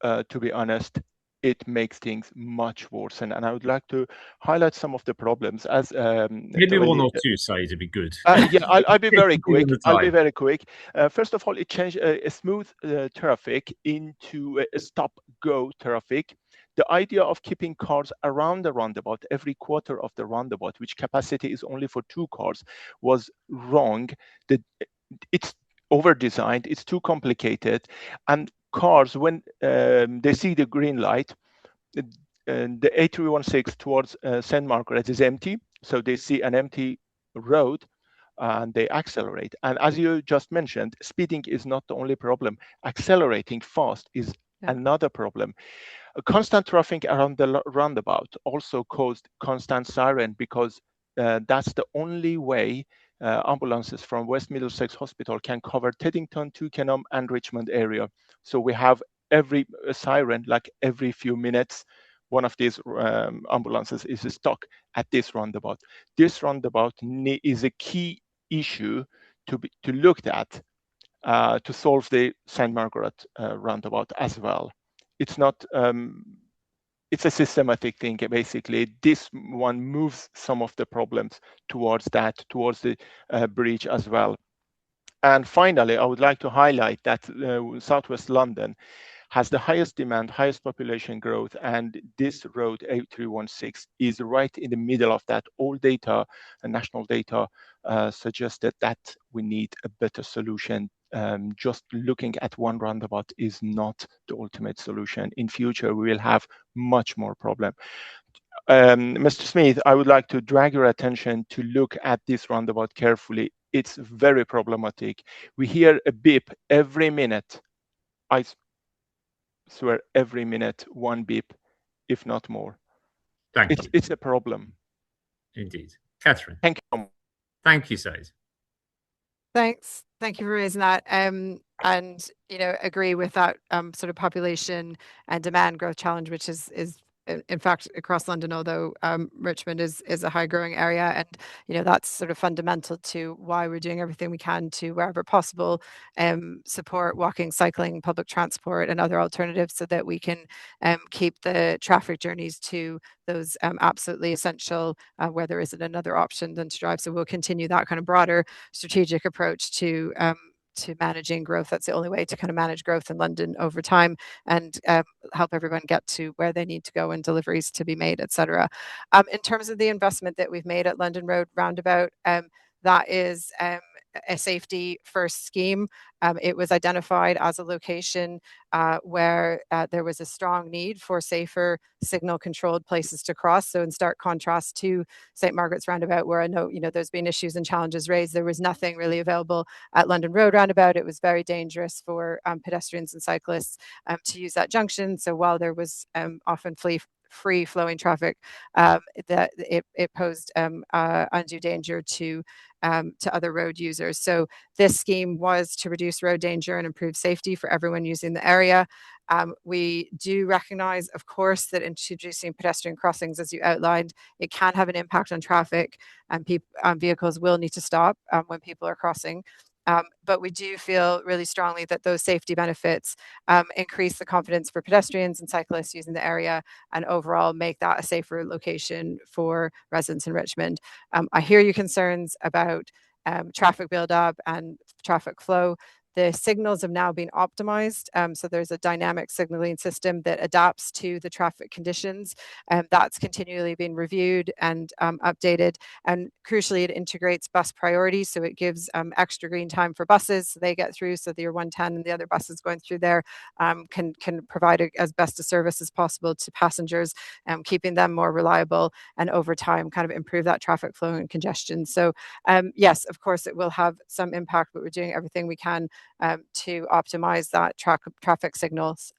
to be honest, it makes things much worse. And I would like to highlight some of the problems. As maybe one or two sides would be good. Yeah, I'll be very quick. I'll be very quick. First of all, it changed a smooth traffic into a stop-go traffic. The idea of keeping cars around the roundabout, every quarter of the roundabout, which capacity is only for 2 cars, was wrong. It's over-designed. It's too complicated, and cars, when they see the green light, the A316 towards St Margarets is empty, so they see an empty road and they accelerate. And as you just mentioned, speeding is not the only problem. Accelerating fast is another problem. A constant traffic around the roundabout also caused constant siren, because that's the only way ambulances from West Middlesex Hospital can cover Teddington, Twickenham and Richmond area. So we have every siren, like every few minutes, one of these ambulances is stuck at this roundabout. This roundabout is a key issue to look at to solve the St Margaret roundabout as well. It's not it's a systematic thing, basically. This one moves some of the problems towards the bridge as well. And finally, I would like to highlight that Southwest London has the highest demand, highest population growth, and this road A316 is right in the middle of that. All data and national data suggested that we need a better solution. Just looking at one roundabout is not the ultimate solution. In future, we will have much more problem. Mr. Smith, I would like to drag your attention to look at this roundabout carefully. It's very problematic. We hear a beep every minute. I swear, every minute, one beep, if not more. Thank you. It's a problem. Indeed. Catherine. Thank you. Thank you, Said. Thanks. Thank you for raising that. And, agree with that sort of population and demand growth challenge, which is in fact across London, although Richmond is a high growing area. And, that's sort of fundamental to why we're doing everything we can to, wherever possible, support walking, cycling, public transport and other alternatives, so that we can keep the traffic journeys to those absolutely essential, where there isn't another option than to drive. So we'll continue that kind of broader strategic approach to managing growth. That's the only way to kind of manage growth in London over time, and help everyone get to where they need to go and deliveries to be made, etc. In terms of the investment that we've made at London Road Roundabout, that is a safety first scheme. It was identified as a location where there was a strong need for safer signal controlled places to cross. So in stark contrast to St Margaret's Roundabout, where I know, there's been issues and challenges raised, there was nothing really available at London Road Roundabout. It was very dangerous for pedestrians and cyclists to use that junction. So while there was often free flowing traffic, that it posed undue danger to other road users. So this scheme was to reduce road danger and improve safety for everyone using the area. We do recognize, of course, that introducing pedestrian crossings, as you outlined, it can have an impact on traffic, and vehicles will need to stop when people are crossing. But we do feel really strongly that those safety benefits increase the confidence for pedestrians and cyclists using the area, and overall make that a safer location for residents in Richmond. I hear your concerns about traffic buildup and traffic flow. The signals have now been optimized. So there's a dynamic signaling system that adapts to the traffic conditions. That's continually been reviewed and updated. And crucially, it integrates bus priorities. So it gives extra green time for buses, so they get through, so the 110 and the other buses going through there can provide as best a service as possible to passengers, keeping them more reliable, and over time kind of improve that traffic flow and congestion. So yes, of course, it will have some impact, but we're doing everything we can to optimize that traffic signals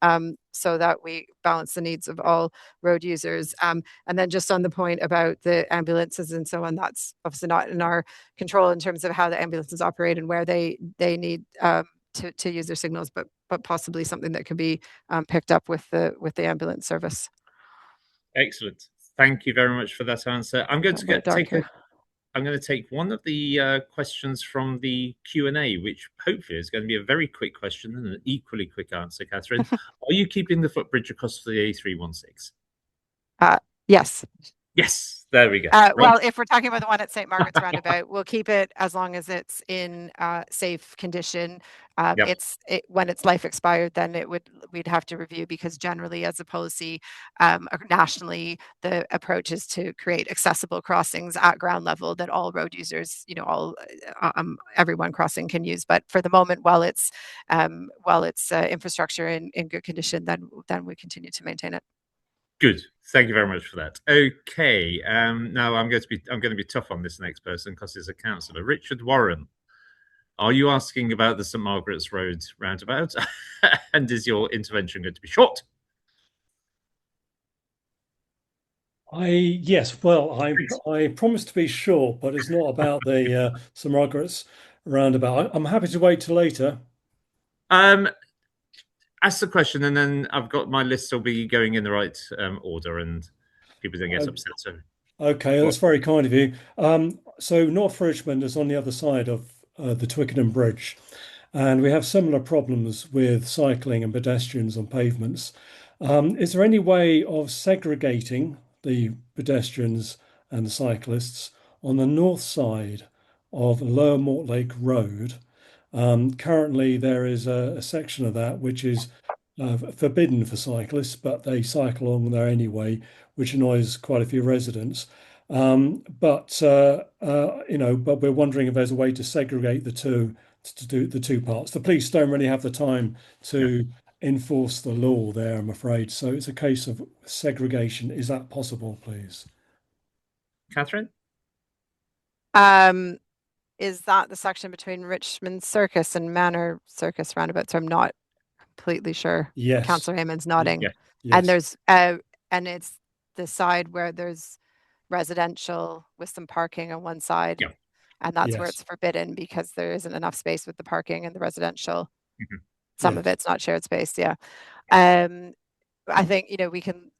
so that we balance the needs of all road users. And then just on the point about the ambulances and so on, that's obviously not in our control in terms of how the ambulances operate and where they need to use their signals, but possibly something that could be picked up with the ambulance service. Excellent. Thank you very much for that answer. I'm going to take one of the questions from the Q&A, which hopefully is going to be a very quick question and an equally quick answer, Catherine. Are you keeping the footbridge across the A316? Yes. Yes, there we go. Well, if we're talking about the one at St Margarets roundabout, we'll keep it as long as it's in safe condition. When its life expired, then we'd have to review, because generally, as a policy, nationally, the approach is to create accessible crossings at ground level that all road users, everyone crossing can use. But for the moment, while it's infrastructure in good condition, then we continue to maintain it. Good. Thank you very much for that. Okay. Now I'm going to be tough on this next person because he's a councillor. Richard Warren, are you asking about the St Margarets Road roundabout? And is your intervention going to be short? Yes. Well, I promised to be short, but it's not about the St Margarets roundabout. I'm happy to wait till later. Ask the question, and then I've got my list will be going in the right order, and people don't get upset. So, okay, that's very kind of you. So North Richmond is on the other side of the Twickenham Bridge, and we have similar problems with cycling and pedestrians on pavements. Is there any way of segregating the pedestrians and the cyclists on the north side of Lower Mortlake Road? Currently, there is a section of that which is forbidden for cyclists, but they cycle along there anyway, which annoys quite a few residents. But we're wondering if there's a way to segregate the two, to do the two parts. The police don't really have the time to enforce the law there, I'm afraid. So it's a case of segregation. Is that possible, please? Catherine? Is that the section between Richmond Circus and Manor Circus roundabout? So I'm not completely sure. Yes. Councillor Heyman's nodding. Yes. And there's and it's the side where there's residential with some parking on one side. Yeah. And that's where it's forbidden, because there isn't enough space with the parking and the residential. Mm-hmm. Some of it's not shared space. Yeah. I think, we can,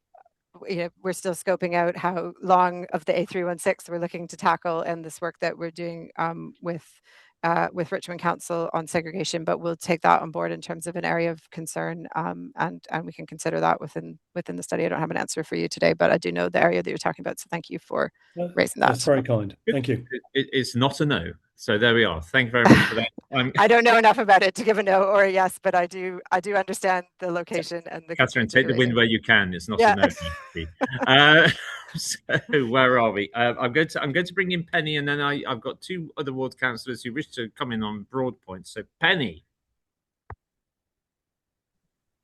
we're still scoping out how long of the A316 we're looking to tackle, and this work that we're doing with Richmond Council on segregation, but we'll take that on board in terms of an area of concern, and we can consider that within the study. I don't have an answer for you today, but I do know the area that you're talking about, so thank you for raising that. That's very kind. Thank you. It's not a no. So there we are. Thank you very much for that. I don't know enough about it to give a no or a yes, but I do understand the location and the. Catherine, take the win where you can. It's not a no. So where are we? I'm going to bring in Penny, and then I've got two other ward councillors who wish to come in on broad points. So Penny.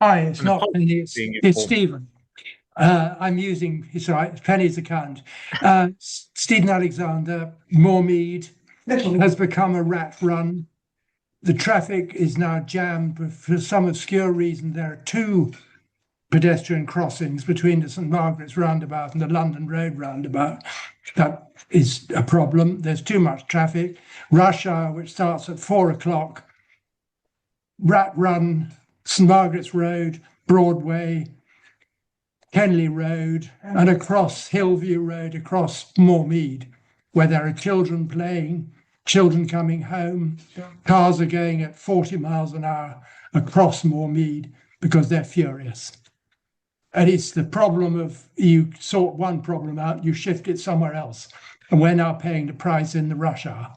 Hi, it's not Penny. It's Stephen. I'm using Penny's account. Stephen Alexander, Moormead has become a rat run. The traffic is now jammed, but for some obscure reason, there are two pedestrian crossings between the St Margarets roundabout and the London Road roundabout. That is a problem. There's too much traffic. Rush hour, which starts at 4 o'clock, rat run, St Margarets Road, Broadway, Kenley Road, and across Hillview Road, across Moormead, where there are children playing, children coming home. Cars are going at 40 miles an hour across Moormead because they're furious. And it's the problem of, you sort one problem out, you shift it somewhere else. And we're now paying the price in the rush hour.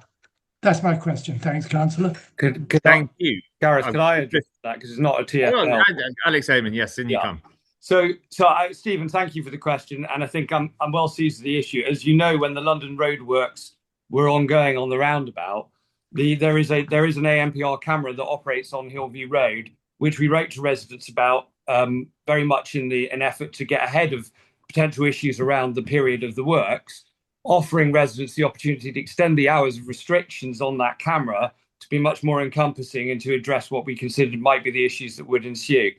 That's my question. Thanks, Councillor. Thank you. Gareth, can I address that? Because it's not a TfL. Alex Heyman, yes, in you come. So Stephen, thank you for the question. And I think I'm well seized of the issue. As you know, when the London Road works were ongoing on the roundabout, there is an ANPR camera that operates on Hillview Road, which we wrote to residents about, very much in an effort to get ahead of potential issues around the period of the works, offering residents the opportunity to extend the hours of restrictions on that camera to be much more encompassing and to address what we considered might be the issues that would ensue.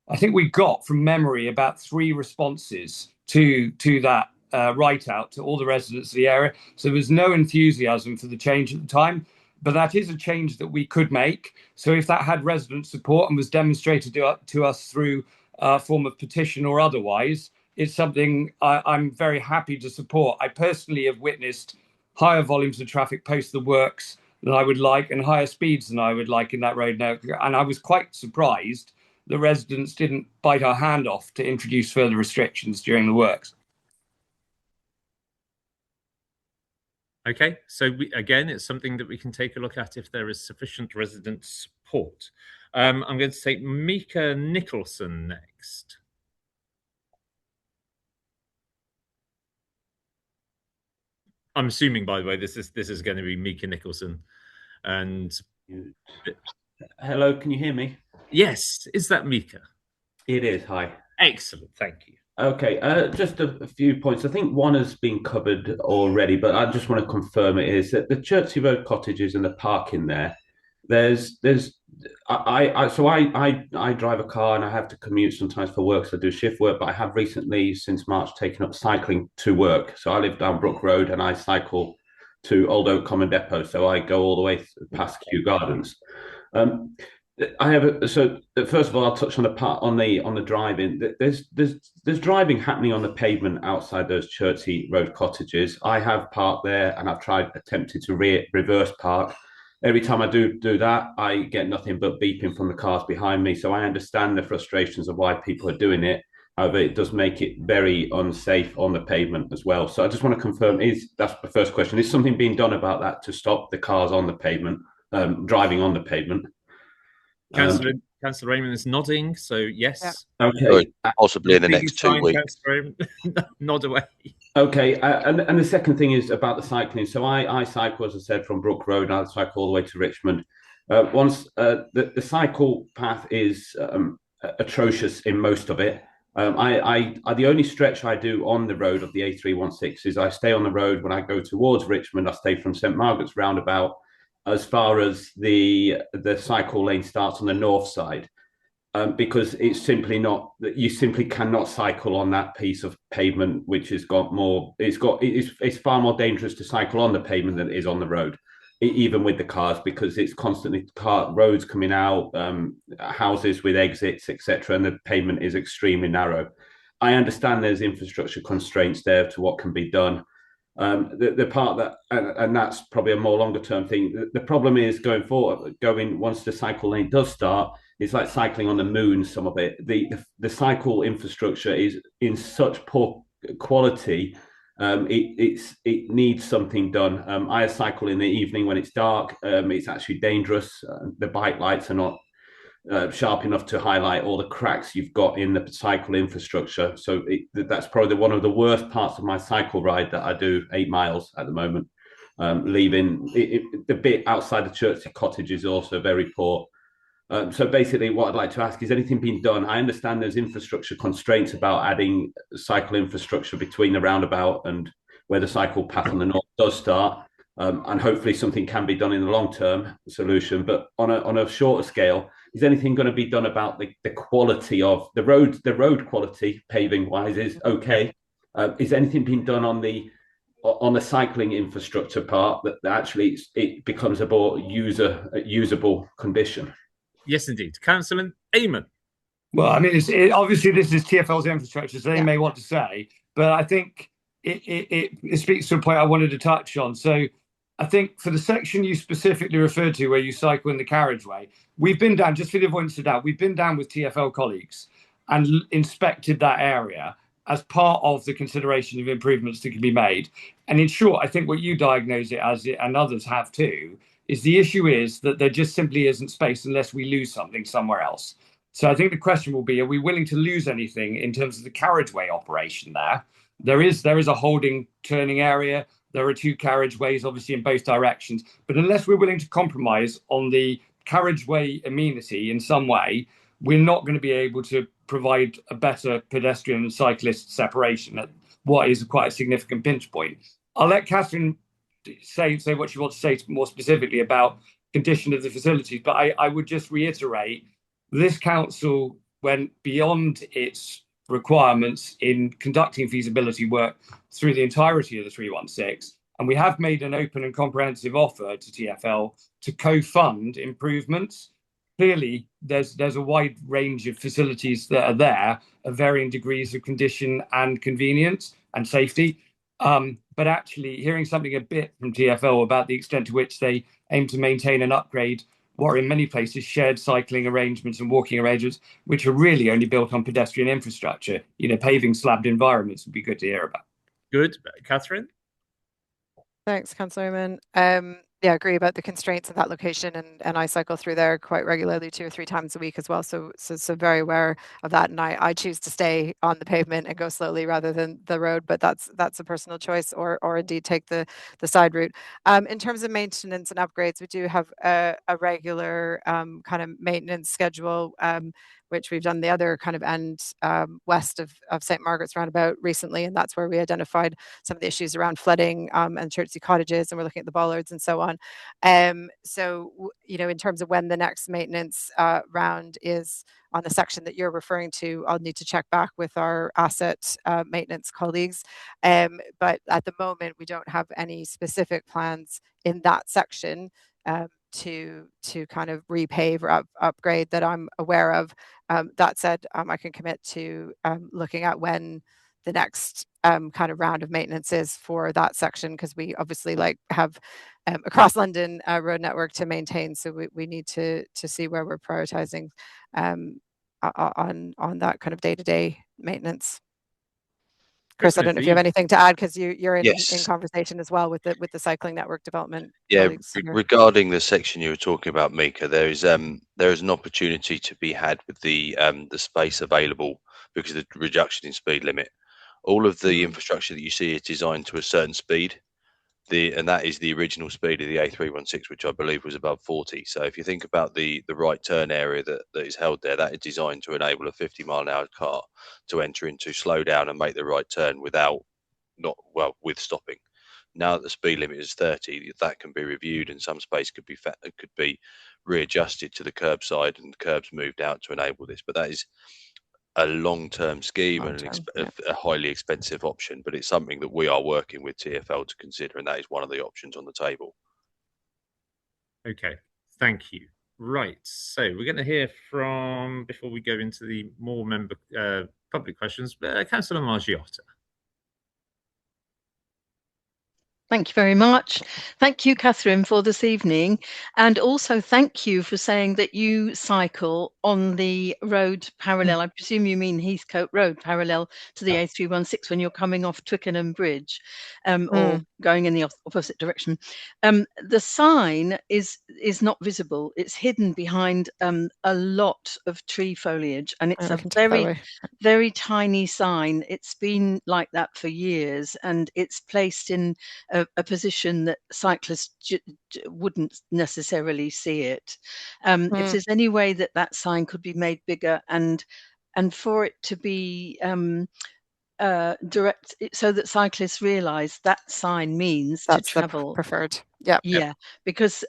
I think we got from memory about 3 responses to that write out to all the residents of the area. So there was no enthusiasm for the change at the time, but that is a change that we could make. So if that had resident support and was demonstrated to us through a form of petition or otherwise, it's something I'm very happy to support. I personally have witnessed higher volumes of traffic post the works than I would like and higher speeds than I would like in that road now. And I was quite surprised the residents didn't bite our hand off to introduce further restrictions during the works. Okay, so again, it's something that we can take a look at if there is sufficient resident support. I'm going to take Mika Nicholson next. I'm assuming, by the way, this is going to be Mika Nicholson. And hello, can you hear me? Yes, is that Mika? It is. Hi. Excellent, thank you. Okay, just a few points. I think one has been covered already, but I just want to confirm it is that the Chertsey Road cottages and the parking there. I drive a car and I have to commute sometimes for work, so I do shift work. But I have recently, since March, taken up cycling to work. So I live down Brook Road and I cycle to Old Oak Common Depot. So I go all the way past Kew Gardens. So first of all, I'll touch on the driving. There's driving happening on the pavement outside those Chertsey Road cottages. I have parked there and I've attempted to reverse park. Every time I do that, I get nothing but beeping from the cars behind me. So I understand the frustrations of why people are doing it. However, it does make it very unsafe on the pavement as well. So I just want to confirm, that's the first question. Is something being done about that to stop the cars on the pavement, driving on the pavement? Councillor Raymond is nodding, so yes. Yeah. Okay. Possibly in the next 2 weeks. Nod away. Okay, and the second thing is about the cycling. So I cycle, as I said, from Brook Road, and I cycle all the way to Richmond. The cycle path is atrocious in most of it. The only stretch I do on the road of the A316 is I stay on the road when I go towards Richmond. I stay from St Margarets roundabout as far as the cycle lane starts on the north side, because it's simply not that you simply cannot cycle on that piece of pavement, which has got more. It's far more dangerous to cycle on the pavement than it is on the road, even with the cars, because it's constantly roads coming out, houses with exits, etc., and the pavement is extremely narrow. I understand there's infrastructure constraints there to what can be done. The part that, and that's probably a more longer term thing. The problem is going forward, once the cycle lane does start, it's like cycling on the moon. Some of it, the cycle infrastructure is in such poor quality. It needs something done. I cycle in the evening when it's dark. It's actually dangerous. The bike lights are not sharp enough to highlight all the cracks you've got in the cycle infrastructure. So that's probably one of the worst parts of my cycle ride that I do 8 miles at the moment. Leaving the bit outside the Chertsey cottage is also very poor. So basically what I'd like to ask is anything being done? I understand there's infrastructure constraints about adding cycle infrastructure between the roundabout and where the cycle path on the north does start. And hopefully something can be done in the long-term solution. But on a shorter scale, is anything going to be done about the quality of the road? The road quality, paving-wise, is okay. Is anything being done on the cycling infrastructure part that actually it becomes a more usable condition? Yes, indeed. Councillor Eamon. Well, I mean, obviously this is TfL's infrastructure, so they may want to say, but I think it speaks to a point I wanted to touch on. So I think for the section you specifically referred to where you cycle in the carriageway, we've been down, just for the avoidance of doubt, we've been down with TfL colleagues and inspected that area as part of the consideration of improvements that can be made. And in short, I think what you diagnose it as, and others have too, is the issue is that there just simply isn't space unless we lose something somewhere else. So I think the question will be, are we willing to lose anything in terms of the carriageway operation there? There is a holding turning area. There are 2 carriageways, obviously, in both directions. But unless we're willing to compromise on the carriageway amenity in some way, we're not going to be able to provide a better pedestrian and cyclist separation at what is quite a significant pinch point. I'll let Catherine say what she wants to say more specifically about condition of the facilities, but I would just reiterate, this council went beyond its requirements in conducting feasibility work through the entirety of the 316. And we have made an open and comprehensive offer to TfL to co-fund improvements. Clearly, there's a wide range of facilities that are there of varying degrees of condition and convenience and safety. But actually hearing something a bit from TfL about the extent to which they aim to maintain and upgrade what are in many places shared cycling arrangements and walking arrangements, which are really only built on pedestrian infrastructure, paving slabbed environments would be good to hear about. Good. Catherine? Thanks, Councillor Raymond. Yeah, I agree about the constraints of that location, and I cycle through there quite regularly, 2 or 3 times a week as well. So very aware of that, and I choose to stay on the pavement and go slowly rather than the road. But that's a personal choice, or indeed take the side route. In terms of maintenance and upgrades, we do have a regular kind of maintenance schedule, which we've done the other kind of end west of St Margarets roundabout recently, and that's where we identified some of the issues around flooding and Chertsey cottages, and we're looking at the bollards and so on. So in terms of when the next maintenance round is on the section that you're referring to, I'll need to check back with our asset maintenance colleagues. But at the moment, we don't have any specific plans in that section to kind of repave or upgrade that I'm aware of. That said, I can commit to looking at when the next kind of round of maintenance is for that section, because we obviously have across London road network to maintain, so we need to see where we're prioritizing on that kind of day-to-day maintenance. Chris, I don't know if you have anything to add, because you're in conversation as well with the cycling network development. Yeah, regarding the section you were talking about, Mika, there is an opportunity to be had with the space available because of the reduction in speed limit. All of the infrastructure that you see is designed to a certain speed, and that is the original speed of the A316, which I believe was above 40. So if you think about the right turn area that is held there, that is designed to enable a 50-mile-an-hour car to enter into, slow down and make the right turn with stopping. Now that the speed limit is 30, that can be reviewed, and some space could be readjusted to the curbside and the curbs moved out to enable this. But that is a long-term scheme and a highly expensive option, but it's something that we are working with TfL to consider, and that is one of the options on the table. Okay, thank you. Right, so we're going to hear from, before we go into the more public questions, Councillor Margiotta. Thank you very much. Thank you, Catherine, for this evening. And also thank you for saying that you cycle on the road parallel. I presume you mean Heathcote Road parallel to the A316 when you're coming off Twickenham Bridge or going in the opposite direction. The sign is not visible. It's hidden behind a lot of tree foliage, and it's a very, very tiny sign. It's been like that for years, and it's placed in a position that cyclists wouldn't necessarily see it. If there's any way that sign could be made bigger and for it to be direct, so that cyclists realise that sign means that's to travel. Preferred. Yeah, because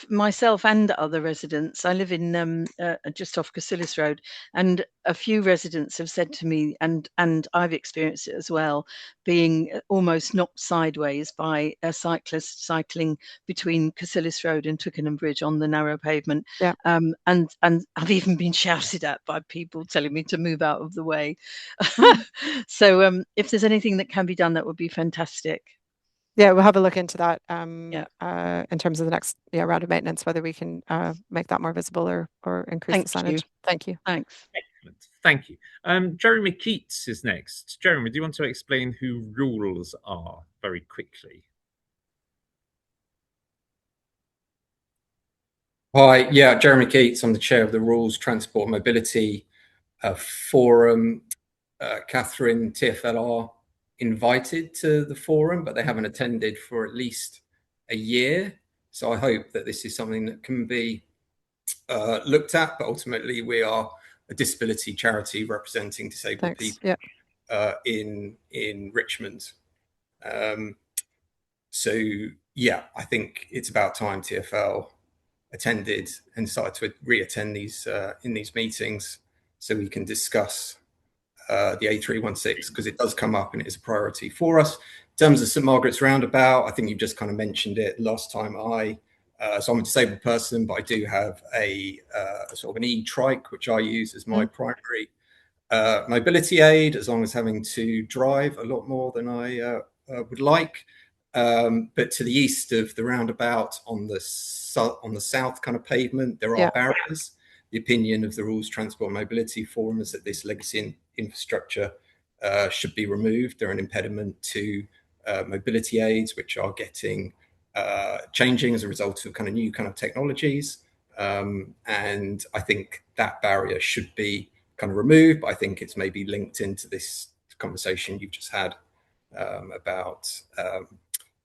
myself and other residents, I live in just off Cassillis Road, and a few residents have said to me, and I've experienced it as well, being almost knocked sideways by a cyclist cycling between Cassillis Road and Twickenham Bridge on the narrow pavement. And I've even been shouted at by people telling me to move out of the way. So if there's anything that can be done, that would be fantastic. Yeah, we'll have a look into that in terms of the next round of maintenance, whether we can make that more visible or increase the signage. Thank you. Thanks. Excellent. Thank you. Jeremy Keats is next. Jeremy, do you want to explain who rules are very quickly? Hi, yeah, Jeremy Keats. I'm the chair of the Rules Transport Mobility Forum. Catherine, TfL are invited to the forum, but they haven't attended for at least a year. So I hope that this is something that can be looked at, but ultimately we are a disability charity representing disabled people in Richmond. So yeah, I think it's about time TfL attended and started to re-attend these in these meetings. so we can discuss the A316, because it does come up and it is a priority for us. In terms of St Margaret's roundabout, I think you just kind of mentioned it last time. So I'm a disabled person, but I do have a sort of an e-trike, which I use as my primary mobility aid, as long as having to drive a lot more than I would like. But to the east of the roundabout, on the south kind of pavement, there are barriers. The opinion of the Rules Transport and Mobility Forum is that this legacy infrastructure should be removed. They're an impediment to mobility aids, which are getting changing as a result of kind of new kind of technologies. And I think that barrier should be kind of removed, but I think it's maybe linked into this conversation you've just had about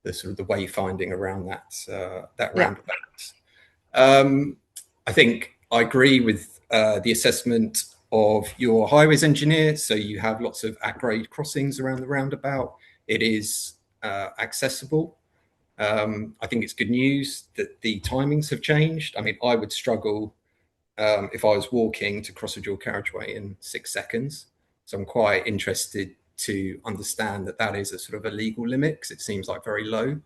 the sort of the wayfinding around that roundabout. I think I agree with the assessment of your highways engineer. So you have lots of at-grade crossings around the roundabout. It is accessible. I think it's good news that the timings have changed. I mean, I would struggle if I was walking to cross a dual carriageway in 6 seconds. So I'm quite interested to understand that that is a sort of a legal limit, because it seems like very low.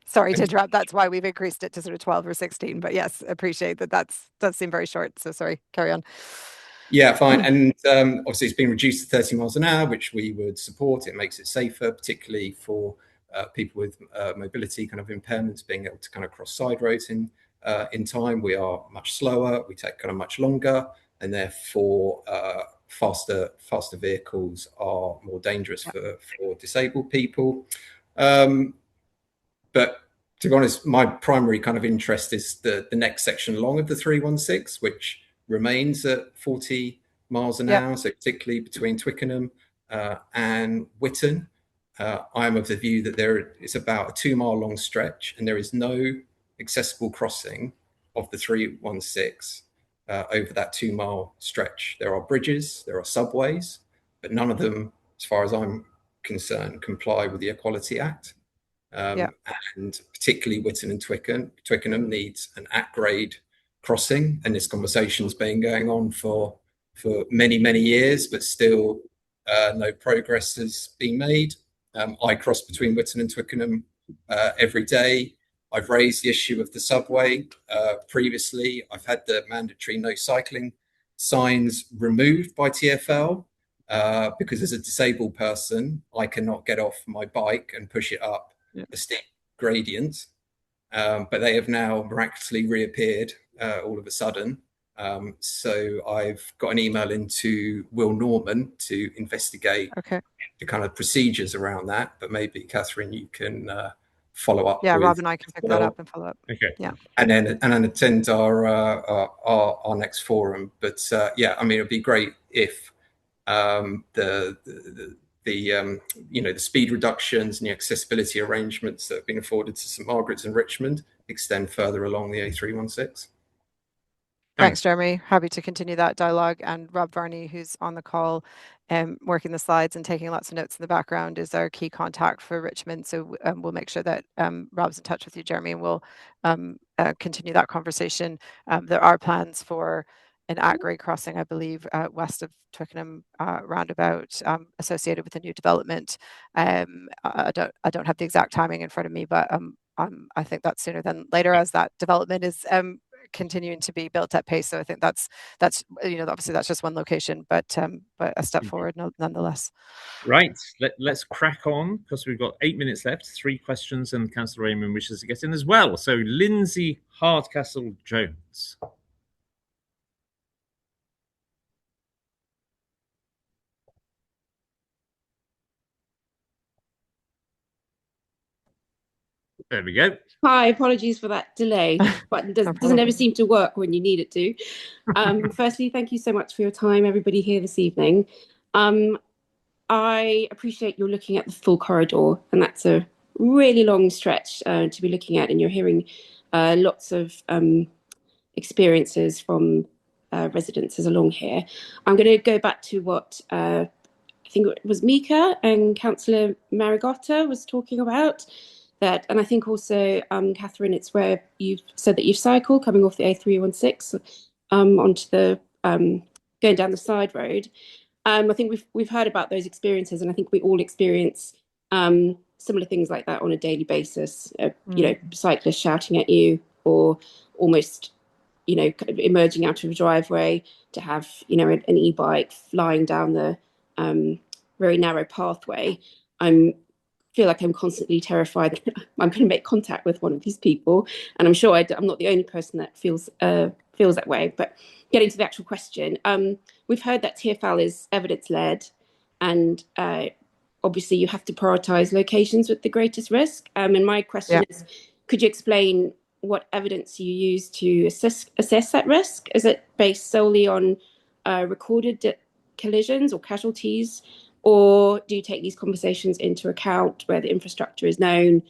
Sorry to interrupt. That's why we've increased it to sort of 12 or 16. But yes, appreciate that. Does seem very short. So sorry, carry on. Yeah, fine. And obviously it's been reduced to 30 miles an hour, which we would support. It makes it safer, particularly for people with mobility kind of impairments, being able to kind of cross side roads in time. We are much slower. We take kind of much longer, and therefore faster vehicles are more dangerous for disabled people. But to be honest, my primary kind of interest is the next section along of the 316, which remains at 40 miles an hour. So particularly between Twickenham and Whitton. I am of the view that it's about a 2 mile long stretch, and there is no accessible crossing of the 316 over that 2 mile stretch. There are bridges, there are subways, but none of them, as far as I'm concerned, comply with the Equality Act. And particularly Whitton and Twickenham needs an at-grade crossing, and this conversation's been going on for many years, but still no progress has been made. I cross between Whitton and Twickenham every day. I've raised the issue of the subway previously. I've had the mandatory no cycling signs removed by TfL because as a disabled person, I cannot get off my bike and push it up a steep gradient. But they have now miraculously reappeared all of a sudden. So I've got an email into Will Norman to investigate the kind of procedures around that. But maybe, Catherine, you can follow up. Yeah, Rob and I can pick that up and follow up. Okay. Yeah. And then attend our next forum. But yeah, I mean, it'd be great if the speed reductions and the accessibility arrangements that have been afforded to St Margarets and Richmond extend further along the A316. Thanks, Jeremy. Happy to continue that dialogue. And Rob Varney, who's on the call, working the slides and taking lots of notes in the background, is our key contact for Richmond. So we'll make sure that Rob's in touch with you, Jeremy, and we'll continue that conversation. There are plans for an at-grade crossing, I believe, west of Twickenham roundabout, associated with a new development. I don't have the exact timing in front of me, but I think that's sooner than later, as that development is continuing to be built at pace. So I think that's obviously that's just one location, but a step forward nonetheless. Right, let's crack on, because we've got 8 minutes left, 3 questions, and Councillor Raymond wishes to get in as well. So Lindsay Hardcastle-Jones. There we go. Hi, apologies for that delay, but it doesn't ever seem to work when you need it to. Firstly, thank you so much for your time, everybody here this evening. I appreciate you're looking at the full corridor, and that's a really long stretch to be looking at, and you're hearing lots of experiences from residents along here. I'm going to go back to what I think it was Mika and Councillor Marigotta was talking about. That, and I think also, Catherine, it's where you've said that you've cycled coming off the A316 onto the going down the side road. I think we've heard about those experiences, and I think we all experience similar things like that on a daily basis. You know, cyclists shouting at you, or almost, you know, emerging out of a driveway to have, you know, an e-bike flying down the very narrow pathway. I feel like I'm constantly terrified that I'm going to make contact with one of these people, and I'm sure I'm not the only person that feels that way. But getting to the actual question, we've heard that TfL is evidence-led, and obviously you have to prioritise locations with the greatest risk. And my question is, could you explain what evidence you use to assess that risk? Is it based solely on recorded collisions or casualties, or do you take these conversations into account where the infrastructure is known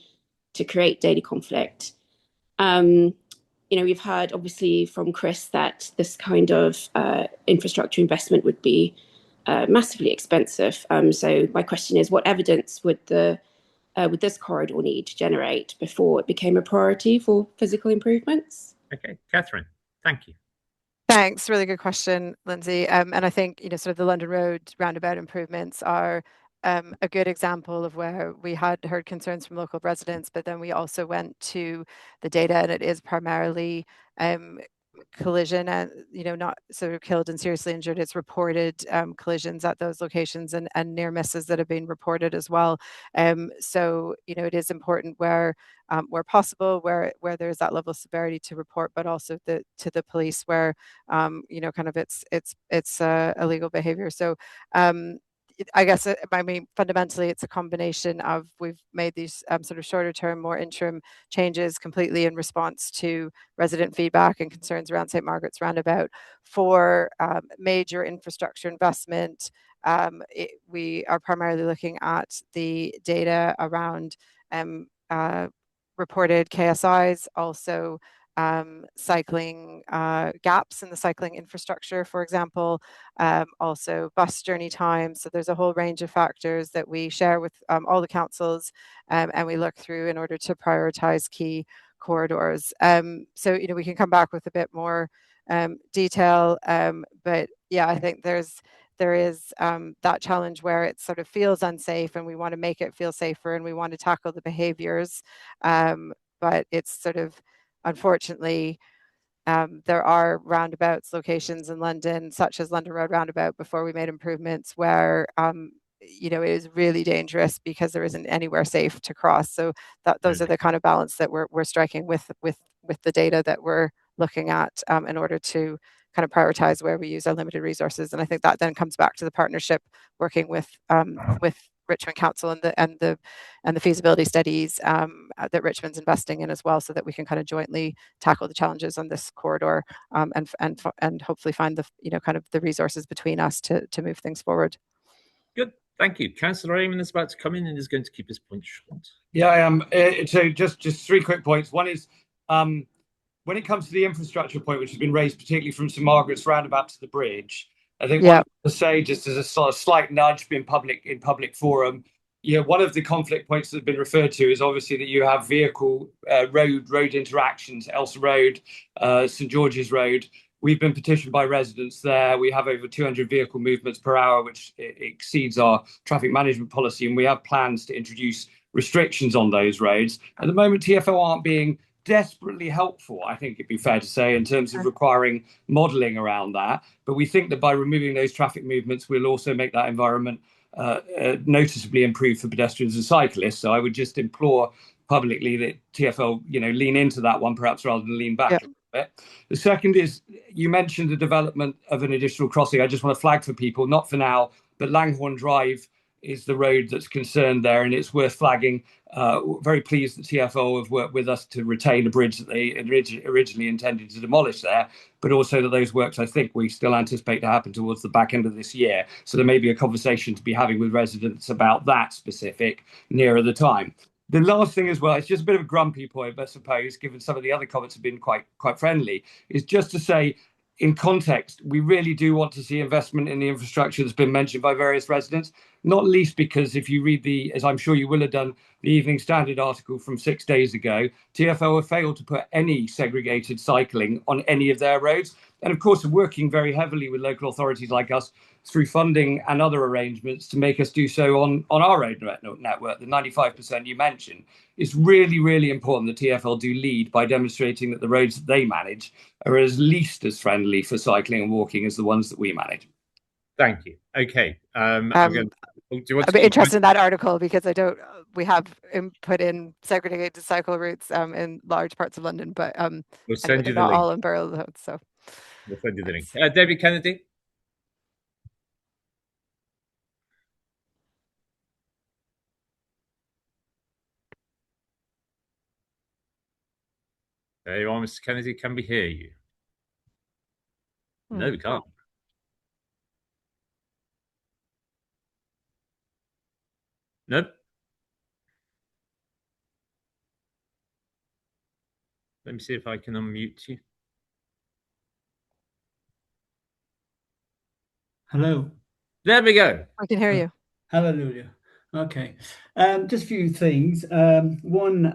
to create daily conflict? You know, we've heard obviously from Chris that this kind of infrastructure investment would be massively expensive. So my question is, what evidence would this corridor need to generate before it became a priority for physical improvements? Okay, Catherine, thank you. Thanks, really good question, Lindsay. And I think, you know, sort of the London Road roundabout improvements are a good example of where we had heard concerns from local residents, but then we also went to the data, and it is primarily collision and, you know, not sort of killed and seriously injured. It's reported collisions at those locations and near misses that have been reported as well. So, you know, it is important where possible, where there's that level of severity to report, but also to the police where, you know, kind of it's illegal behavior. So I guess, I mean, fundamentally, it's a combination of, we've made these sort of shorter term, more interim changes completely in response to resident feedback and concerns around St Margarets roundabout. For major infrastructure investment, we are primarily looking at the data around reported KSIs, also cycling gaps in the cycling infrastructure, for example, also bus journey time. So there's a whole range of factors that we share with all the councils, and we look through in order to prioritize key corridors. So, you know, we can come back with a bit more detail, but yeah, I think there is that challenge where it sort of feels unsafe, and we want to make it feel safer, and we want to tackle the behaviors, but it's sort of, unfortunately, there are roundabouts locations in London, such as London Road roundabout, before we made improvements, where you know, it is really dangerous because there isn't anywhere safe to cross. So those are the kind of balance that we're striking with the data that we're looking at, in order to kind of prioritize where we use our limited resources. And I think that then comes back to the partnership, working with Richmond Council and the feasibility studies that Richmond's investing in as well, so that we can kind of jointly tackle the challenges on this corridor, and hopefully find the, you know, kind of the resources between us to move things forward. Good, thank you. Councillor Eamon is about to come in and is going to keep his point short. Yeah, I am. So just 3 quick points. One is, when it comes to the infrastructure point, which has been raised particularly from St Margaret's roundabout to the bridge, I think one to say, just as a sort of slight nudge in public forum, yeah, one of the conflict points that have been referred to is obviously that you have vehicle road interactions, Elsa Road, St George's Road. We've been petitioned by residents there. We have over 200 vehicle movements per hour, which exceeds our traffic management policy, and we have plans to introduce restrictions on those roads. At the moment, TfL aren't being desperately helpful, I think it'd be fair to say, in terms of requiring modelling around that. But we think that by removing those traffic movements, we'll also make that environment noticeably improved for pedestrians and cyclists. So I would just implore publicly that TfL, you know, lean into that one, perhaps, rather than lean back a bit. The second is, you mentioned the development of an additional crossing. I just want to flag for people, not for now, but Langhorne Drive is the road that's concerned there, and it's worth flagging. Very pleased that TfL have worked with us to retain a bridge that they originally intended to demolish there, but also that those works, I think, we still anticipate to happen towards the back end of this year. So there may be a conversation to be having with residents about that specific nearer the time. The last thing as well, it's just a bit of a grumpy point, I suppose, given some of the other comments have been quite friendly, is just to say, in context, we really do want to see investment in the infrastructure that's been mentioned by various residents. not least because if you read as I'm sure you will have done, the Evening Standard article from 6 days ago, TfL have failed to put any segregated cycling on any of their roads. And of course, working very heavily with local authorities like us through funding and other arrangements to make us do so on our road network, the 95% you mentioned. It's really, really important that TfL do lead by demonstrating that the roads that they manage are at least as friendly for cycling and walking as the ones that we manage. Thank you. Okay. I'm a bit interested in that article because we have put in segregated cycle routes in large parts of London, but we'll send you the not link. all in borough roads. So we'll send you the link. David Kennedy. There you are, Mr. Kennedy. Can we hear you? No, we can't. Nope. Let me see if I can unmute you. Hello. There we go. I can hear you. Hallelujah. Okay. Just a few things. One,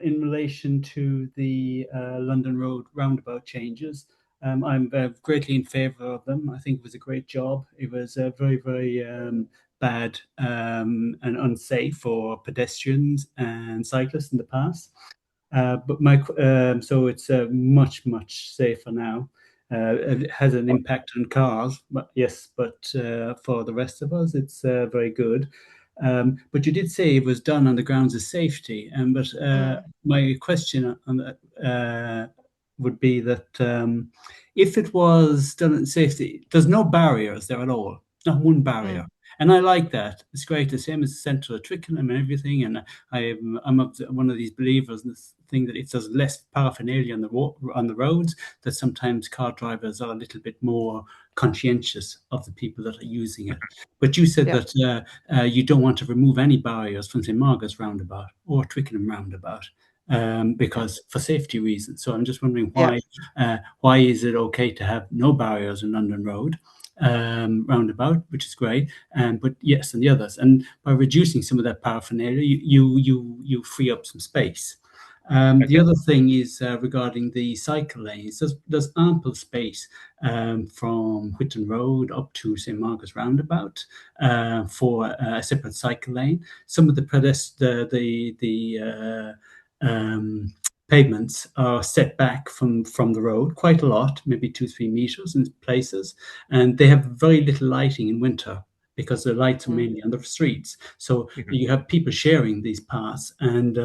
in relation to the London Road roundabout changes. I'm greatly in favour of them. I think it was a great job. It was very, very bad and unsafe for pedestrians and cyclists in the past. But so it's much, much safer now. It has an impact on cars, but yes, but for the rest of us, it's very good. But you did say it was done on the grounds of safety, but my question on that would be that if it was done in safety, there's no barriers there at all, not one barrier. And I like that. It's great. The same as the centre of Twickenham and everything. And I'm one of these believers in this thing that if there's less paraphernalia on the roads, that sometimes car drivers are a little bit more conscientious of the people that are using it. But you said that you don't want to remove any barriers from St Margarets roundabout or Twickenham roundabout because for safety reasons. So I'm just wondering why is it okay to have no barriers in London Road? Roundabout, which is great, but yes, and the others, and by reducing some of that paraphernalia, you free up some space. The other thing is regarding the cycle lanes. There's ample space from Whitton Road up to St Margaret's roundabout for a separate cycle lane. Some of the pavements are set back from the road quite a lot, maybe 2-3 meters in places, and they have very little lighting in winter because the lights are mainly on the streets. So you have people sharing these paths, and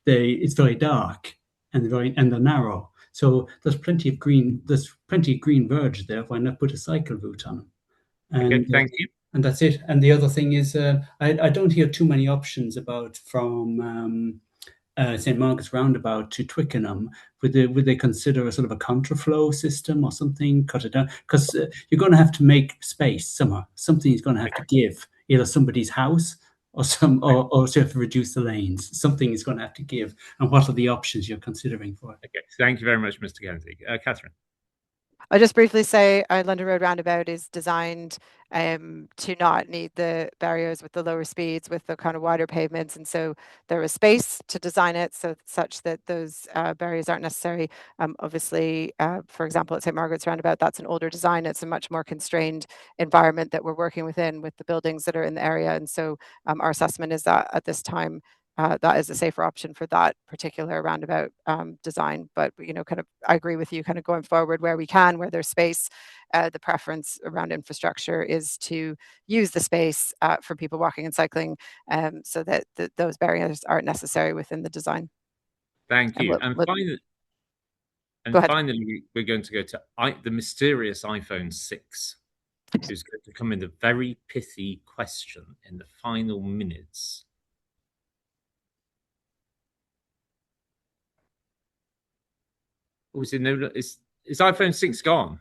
it's very dark and they're narrow. So there's plenty of green verge there. Why not put a cycle route on them? And, thank you. And that's it. And the other thing is, I don't hear too many options about from St Margaret's roundabout to Twickenham. Would they consider a sort of a contraflow system or something? Cut it down, because you're going to have to make space somewhere. Something is going to have to give, either somebody's house or or to have to reduce the lanes. Something is going to have to give. And what are the options you're considering for it? Okay, thank you very much, Mr. Kennedy. Catherine. I'll just briefly say London Road roundabout is designed to not need the barriers with the lower speeds, with the kind of wider pavements, and so there is space to design it such that those barriers aren't necessary. Obviously, for example, at St Margaret's roundabout, that's an older design. It's a much more constrained environment that we're working within with the buildings that are in the area, and so our assessment is that at this time that is a safer option for that particular roundabout design. But kind of, I agree with you. Kind of going forward, where we can, where there's space, the preference around infrastructure is to use the space for people walking and cycling, so that those barriers aren't necessary within the design. Thank you. Finally, we're going to go to the mysterious iPhone 6, who's going to come in a very pithy question in the final minutes. Is iPhone 6 gone?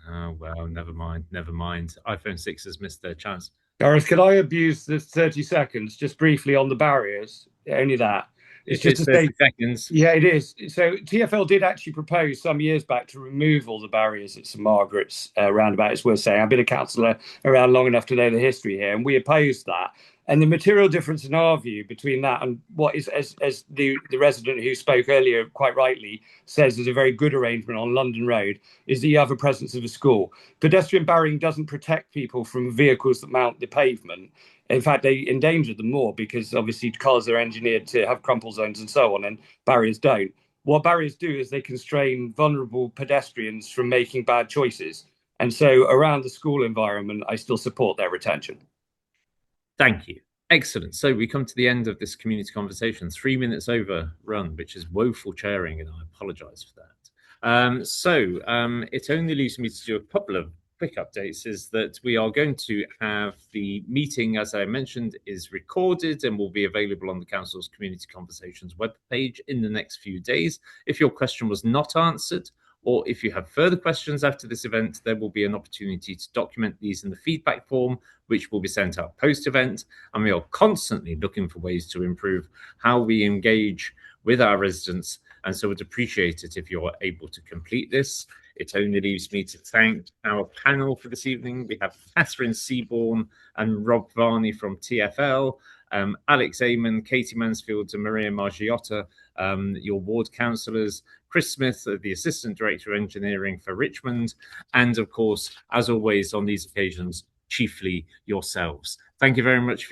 Oh, well, never mind. iPhone 6 has missed their chance. Gareth, could I abuse the 30 seconds just briefly on the barriers? Only that. It's just 30 seconds. Yeah, it is. So TfL did actually propose some years back to remove all the barriers at St Margarets roundabout. It's worth saying. I've been a councillor around long enough to know the history here, and we opposed that. And the material difference in our view between that and what is, as the resident who spoke earlier quite rightly says, is a very good arrangement on London Road, is that you have a presence of a school. Pedestrian barriering doesn't protect people from vehicles that mount the pavement. In fact, they endanger them more because obviously cars are engineered to have crumple zones and so on, and barriers don't. What barriers do is they constrain vulnerable pedestrians from making bad choices. And so around the school environment, I still support their retention. Thank you. Excellent. So we come to the end of this community conversation, 3 minutes overrun, which is woeful chairing, and I apologise for that. It only leaves me to do a couple of quick updates. Is that we are going to have the meeting, as I mentioned, is recorded and will be available on the Council's Community Conversations webpage in the next few days. If your question was not answered, or if you have further questions after this event, there will be an opportunity to document these in the feedback form, which will be sent out post-event. And we are constantly looking for ways to improve how we engage with our residents. And so would appreciate it if you're able to complete this. It only leaves me to thank our panel for this evening. We have Catherine Seaborn and Rob Varney from TfL, Alex Amon, Katie Mansfield and Maria Margiotta, your ward councillors, Chris Smith, the Assistant Director of Engineering for Richmond, and of course, as always on these occasions, chiefly yourselves. Thank you very much for